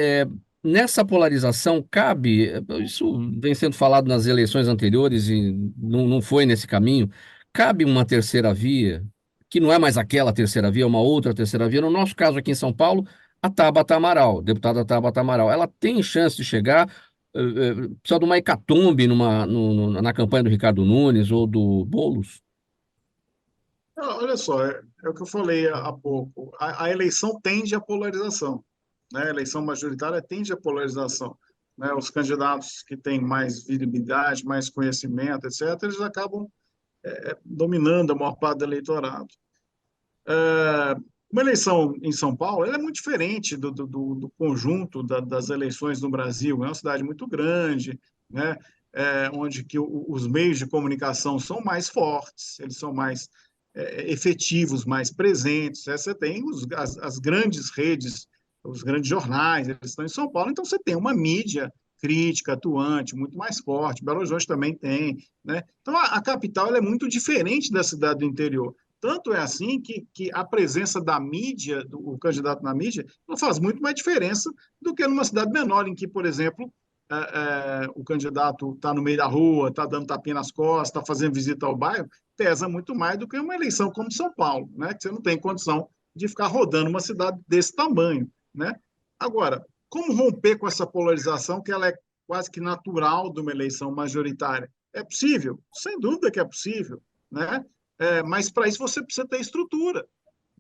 nessa polarização, cabe, isso vem sendo falado nas eleições anteriores e não foi nesse caminho, cabe uma terceira via, que não é mais aquela terceira via, é uma outra terceira via. No nosso caso aqui em São Paulo, a Tabata Amaral, deputada Tabata Amaral, ela tem chance de chegar, precisa de uma hecatombe na campanha do Ricardo Nunes ou do Boulos? Olha só, é o que eu falei há pouco. A eleição tende à polarização, né? A eleição majoritária tende à polarização, né? Os candidatos que têm mais visibilidade, mais conhecimento, etc., eles acabam dominando a maior parte do eleitorado. Uma eleição em São Paulo ela é muito diferente do conjunto das eleições no Brasil. É uma cidade muito grande, né? Onde que os meios de comunicação são mais fortes, eles são mais efetivos, mais presentes. Você tem as grandes redes, os grandes jornais, eles estão em São Paulo, então você tem uma mídia crítica, atuante, muito mais forte. Belo Horizonte também tem, né? Então, a capital ela é muito diferente da cidade do interior. Tanto é assim que a presença da mídia, do candidato na mídia, não faz muito mais diferença do que numa cidade menor, em que, por exemplo, o candidato está no meio da rua, está dando tapinha nas costas, está fazendo visita ao bairro, pesa muito mais do que uma eleição como São Paulo, né? Que você não tem condição de ficar rodando uma cidade desse tamanho, né? Agora, como romper com essa polarização que ela é quase que natural de uma eleição majoritária? É possível? Sem dúvida que é possível, né? Mas para isso você precisa ter estrutura.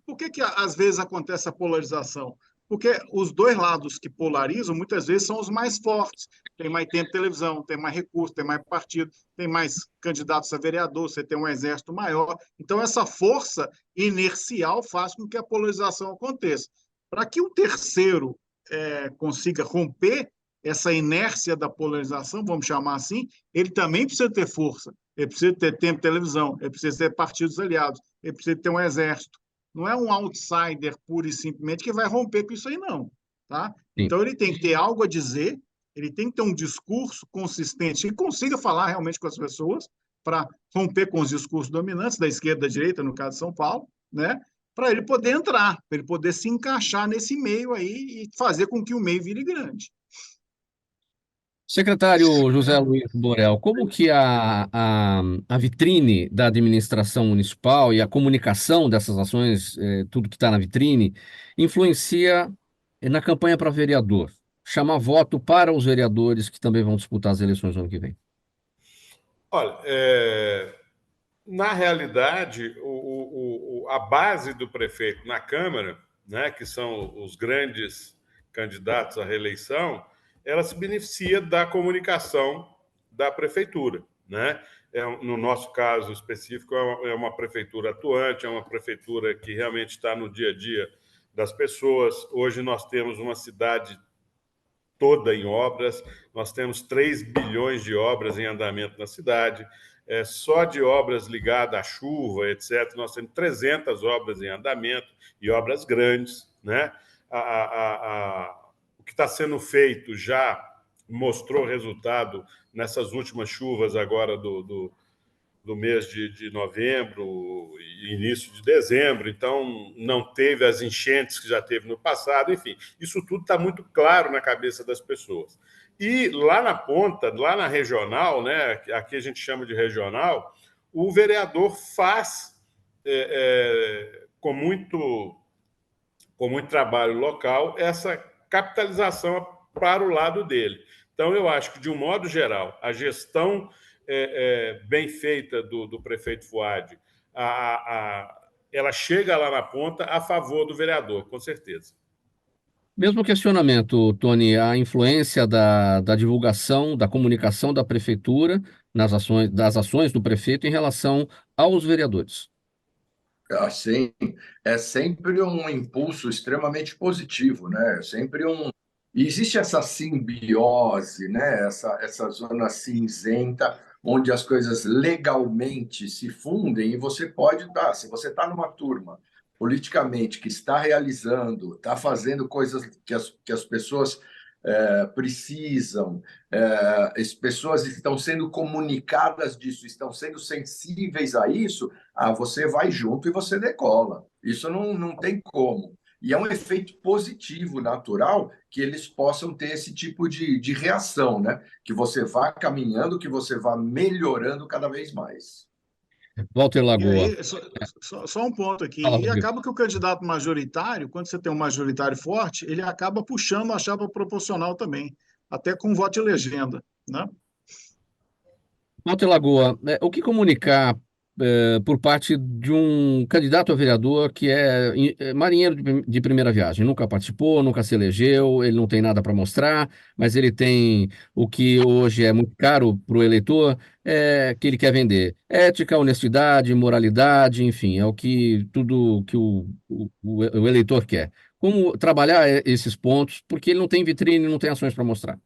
Por que às vezes acontece a polarização? Porque os dois lados que polarizam, muitas vezes, são os mais fortes. Tem mais tempo de televisão, tem mais recursos, tem mais partido, tem mais candidatos a vereador, você tem um exército maior. Então, essa força inercial faz com que a polarização aconteça. Para que um terceiro consiga romper essa inércia da polarização, vamos chamar assim, ele também precisa ter força, ele precisa ter tempo de televisão, ele precisa ter partidos aliados, ele precisa ter um exército. Não é um outsider pura e simplesmente que vai romper com isso aí, não. Tá? Então, ele tem que ter algo a dizer, ele tem que ter um discurso consistente que consiga falar realmente com as pessoas para romper com os discursos dominantes da esquerda e da direita, no caso de São Paulo, né? Para ele poder entrar, para ele poder se encaixar nesse meio aí e fazer com que o meio vire grande. Secretário José Luiz Borel, como que a vitrine da administração municipal e a comunicação dessas ações, tudo que está na vitrine, influencia na campanha para vereador? Chamar voto para os vereadores que também vão disputar as eleições no ano que vem. Olha, na realidade, a base do prefeito na Câmara, né, que são os grandes candidatos à reeleição, ela se beneficia da comunicação da prefeitura, né? No nosso caso específico, é uma prefeitura atuante, é uma prefeitura que realmente está no dia a dia das pessoas. Hoje nós temos uma cidade toda em obras, nós temos 3 bilhões de obras em andamento na cidade, só de obras ligadas à chuva, etc., nós temos 300 obras em andamento e obras grandes, né? O que está sendo feito já mostrou resultado nessas últimas chuvas agora do mês de novembro e início de dezembro, então não teve as enchentes que já teve no passado, enfim, isso tudo está muito claro na cabeça das pessoas. E lá na ponta, lá na regional, né, aqui a gente chama de regional, o vereador faz com muito trabalho local essa capitalização para o lado dele. Então, eu acho que, de um modo geral, a gestão bem feita do prefeito Fuad, ela chega lá na ponta a favor do vereador, com certeza. Mesmo questionamento, Tony, a influência da divulgação, da comunicação da prefeitura das ações do prefeito em relação aos vereadores. Assim, é sempre um impulso extremamente positivo, né? E existe essa simbiose, né? Essa zona cinzenta, onde as coisas legalmente se fundem e você pode dar. Se você está numa turma politicamente que está realizando, está fazendo coisas que as pessoas precisam, as pessoas estão sendo comunicadas disso, estão sendo sensíveis a isso, você vai junto e você decola. Isso não tem como. E é um efeito positivo, natural, que eles possam ter esse tipo de reação, né? Que você vá caminhando, que você vá melhorando cada vez mais. Walter E Lagoa. aí, só um ponto aqui. Fala, E Rodrigo. acaba que o candidato majoritário, quando você tem um majoritário forte, ele acaba puxando a chapa proporcional também, até com voto de legenda, né? Walter Lagoa, o que comunicar por parte de um candidato a vereador que é marinheiro de primeira viagem, nunca participou, nunca se elegeu, ele não tem nada para mostrar, mas ele tem o que hoje é muito caro para o eleitor, que ele quer vender: ética, honestidade, moralidade, enfim, é tudo que o eleitor quer. Como trabalhar esses pontos, porque ele não tem vitrine, não tem ações para mostrar.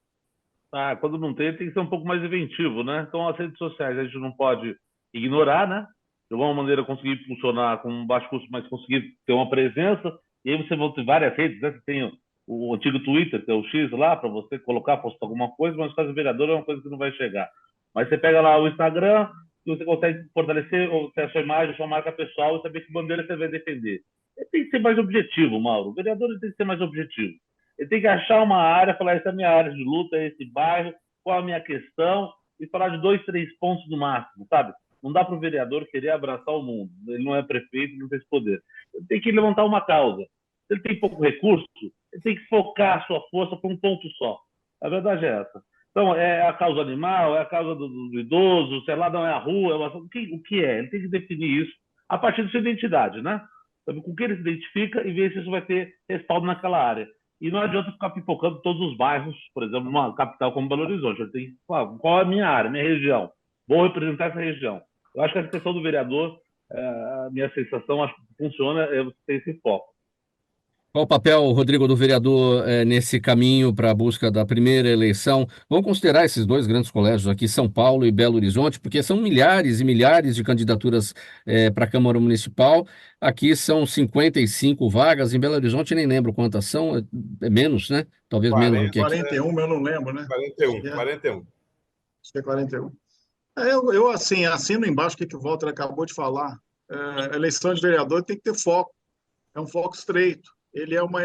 Quando não tem que ser um pouco mais inventivo, né? Então, as redes sociais a gente não pode ignorar, né? De alguma maneira conseguir funcionar com um baixo custo, mas conseguir ter uma presença. E aí você vai ter várias redes, né? Você tem o antigo Twitter, que é o X lá, para você colocar, postar alguma coisa, mas caso vereador é uma coisa que não vai chegar. Mas você pega lá o Instagram, e você consegue fortalecer a sua imagem, a sua marca pessoal e saber que bandeira você vai defender. Ele tem que ser mais objetivo, Mauro. O vereador tem que ser mais objetivo. Ele tem que achar uma área, falar: essa é a minha área de luta, é esse bairro, qual a minha questão, e falar de 2, 3 pontos no máximo, sabe? Não dá para o vereador querer abraçar o mundo. Ele não é prefeito, não tem esse poder. Ele tem que levantar uma causa. Se ele tem pouco recurso, ele tem que focar a sua força para um ponto só. A verdade é essa. Então, é a causa animal, é a causa do idoso, sei lá, não é a rua, o que é? Ele tem que definir isso a partir da sua identidade, né? Sabe, com quem ele se identifica e ver se isso vai ter respaldo naquela área. E não adianta ficar pipocando todos os bairros, por exemplo, numa capital como Belo Horizonte. Eu tenho que falar: qual é a minha área, minha região? Vou representar essa região. Eu acho que a questão do vereador, a minha sensação, acho que funciona, é você ter esse foco. Qual o papel, Rodrigo, do vereador nesse caminho para a busca da primeira eleição? Vamos considerar esses dois grandes colégios aqui, São Paulo e Belo Horizonte, porque são milhares e milhares de candidaturas para a Câmara Municipal. Aqui são 55 vagas, em Belo Horizonte nem lembro quantas são, é menos, né? Talvez menos do que aqui. 41, eu não lembro, né? 41. Acho que é 41. Eu assim, assino embaixo o que o Walter acabou de falar. Eleição de vereador tem que ter foco. É um foco estreito. Ele é uma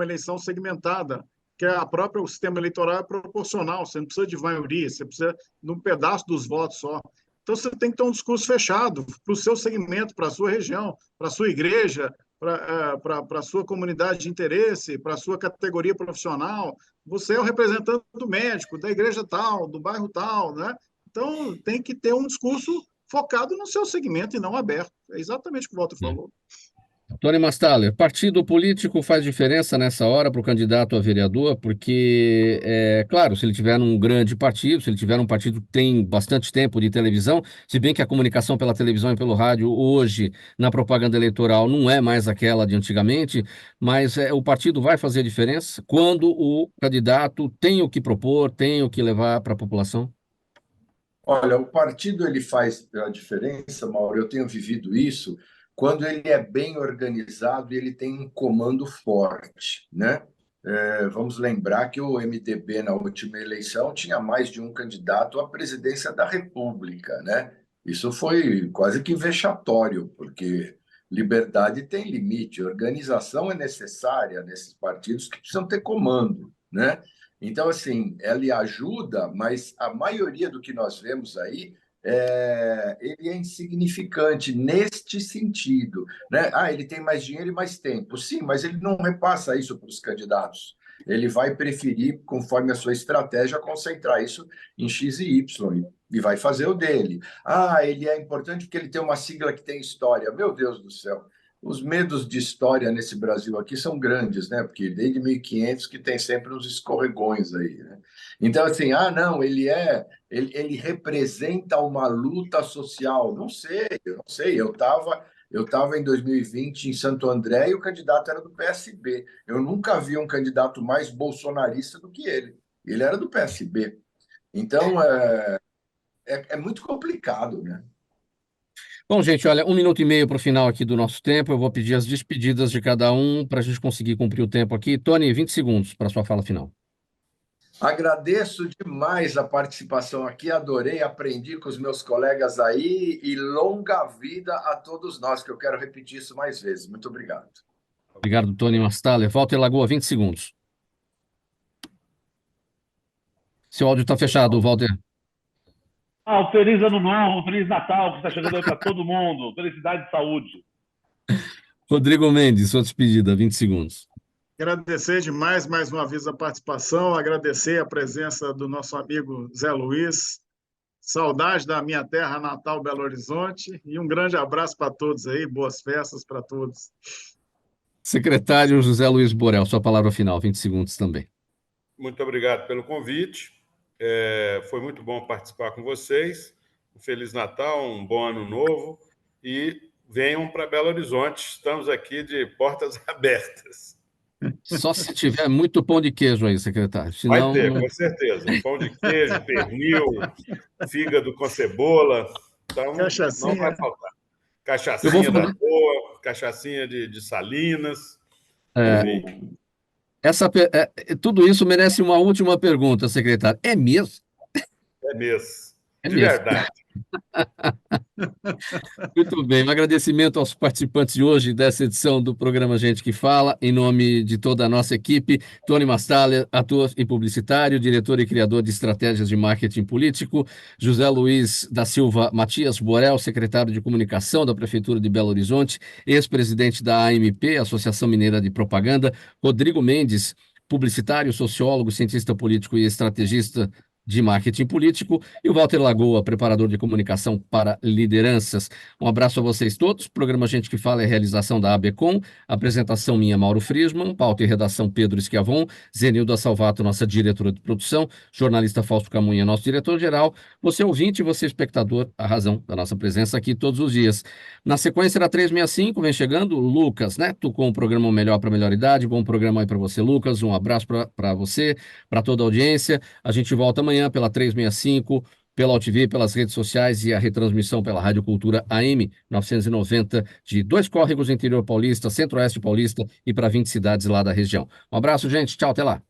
eleição segmentada, que o sistema eleitoral é proporcional. Você não precisa de maioria, você precisa de um pedaço dos votos só. Então, você tem que ter um discurso fechado para o seu segmento, para a sua região, para a sua igreja, para a sua comunidade de interesse, para a sua categoria profissional. Você é o representante do médico, da igreja tal, do bairro tal, né? Então, tem que ter um discurso focado no seu segmento e não aberto. É exatamente o que o Walter falou. Tony Mastaler, partido político faz diferença nessa hora para o candidato a vereador, porque, claro, se ele tiver um grande partido, se ele tiver um partido que tem bastante tempo de televisão, se bem que a comunicação pela televisão e pelo rádio hoje, na propaganda eleitoral, não é mais aquela de antigamente, mas o partido vai fazer diferença quando o candidato tem o que propor, tem o que levar para a população? Olha, o partido ele faz a diferença, Mauro. Eu tenho vivido isso quando ele é bem organizado e ele tem um comando forte, né? Vamos lembrar que o MDB, na última eleição, tinha mais de um candidato à presidência da República, né? Isso foi quase que vexatório, porque liberdade tem limite, organização é necessária nesses partidos que precisam ter comando, né? Então, assim, ela ajuda, mas a maioria do que nós vemos aí ele é insignificante neste sentido, né? Ele tem mais dinheiro e mais tempo. Sim, mas ele não repassa isso para os candidatos. Ele vai preferir, conforme a sua estratégia, concentrar isso em X e Y e vai fazer o dele. Ele é importante porque ele tem uma sigla que tem história. Meu Deus do céu. Os medos de história nesse Brasil aqui são grandes, né? Porque desde 1500 que tem sempre uns escorregões aí, né? Então, assim, não, ele representa uma luta social. Não sei. Eu estava em 2020 em Santo André e o candidato era do PSB. Eu nunca vi um candidato mais bolsonarista do que ele. Ele era do PSB. Então, é muito complicado, né? Bom, gente, olha, 1 minuto e meio para o final aqui do nosso tempo. Eu vou pedir as despedidas de cada um para a gente conseguir cumprir o tempo aqui. Tony, 20 segundos para a sua fala final. Agradeço demais a participação aqui, adorei, aprendi com os meus colegas aí e longa vida a todos nós, que eu quero repetir isso mais vezes. Muito obrigado. Obrigado, Tony Mastaler. Walter Lagoa, 20 segundos. Seu áudio está fechado, Walter. Um feliz ano novo, feliz Natal, que está chegando aí para todo mundo. Felicidade e saúde. Rodrigo Mendes, sua despedida, 20 segundos. Agradecer demais, mais uma vez, a participação, agradecer a presença do nosso amigo Zé Luiz, saudade da minha terra natal, Belo Horizonte, e um grande abraço para todos aí, boas festas para todos. Secretário José Luiz Borel, sua palavra final, 20 segundos também. Muito obrigado pelo convite. Foi muito bom participar com vocês. Um Feliz Natal, um bom Ano Novo e venham para Belo Horizonte. Estamos aqui de portas abertas. Só se tiver muito pão de queijo aí, secretário. Senão, vai ter, com certeza. Pão de queijo, pernil, fígado com cebola. Então, cachaçinha. Não vai faltar. Cachaçinha da boa, cachaçinha de Salinas. Tudo isso merece uma última pergunta, secretário. É mesmo? É mesmo. De verdade. Muito bem, um agradecimento aos participantes de hoje dessa edição do programa Gente que Fala, em nome de toda a nossa equipe, Tony Mastaler, ator e publicitário, diretor e criador de estratégias de marketing político, José Luiz da Silva Matias Borel, secretário de comunicação da Prefeitura de Belo Horizonte, ex-presidente da AMP, Associação Mineira de Propaganda, Rodrigo Mendes, publicitário, sociólogo, cientista político e estrategista de marketing político, e o Walter Lagoa, preparador de comunicação para lideranças. Um abraço a vocês todos. O programa Gente que Fala é realização da ABCom, apresentação minha, Mauro Friesman, pauta e redação Pedro Schiavon, Zenilda Salvato, nossa diretora de produção, jornalista Fausto Camunha, nosso diretor-geral, você ouvinte e você espectador, a razão da nossa presença aqui todos os dias. Na sequência da 365, vem chegando o Lucas Neto com o programa Melhor para Melhor Idade. Bom programa aí para você, Lucas. Um abraço para você, para toda a audiência. A gente volta amanhã pela 365, pela UTV, pelas redes sociais e a retransmissão pela Rádio Cultura AM 990 de Dois Córregos, interior paulista, centro-oeste paulista e para 20 cidades lá da região. Um abraço, gente. Tchau, até lá.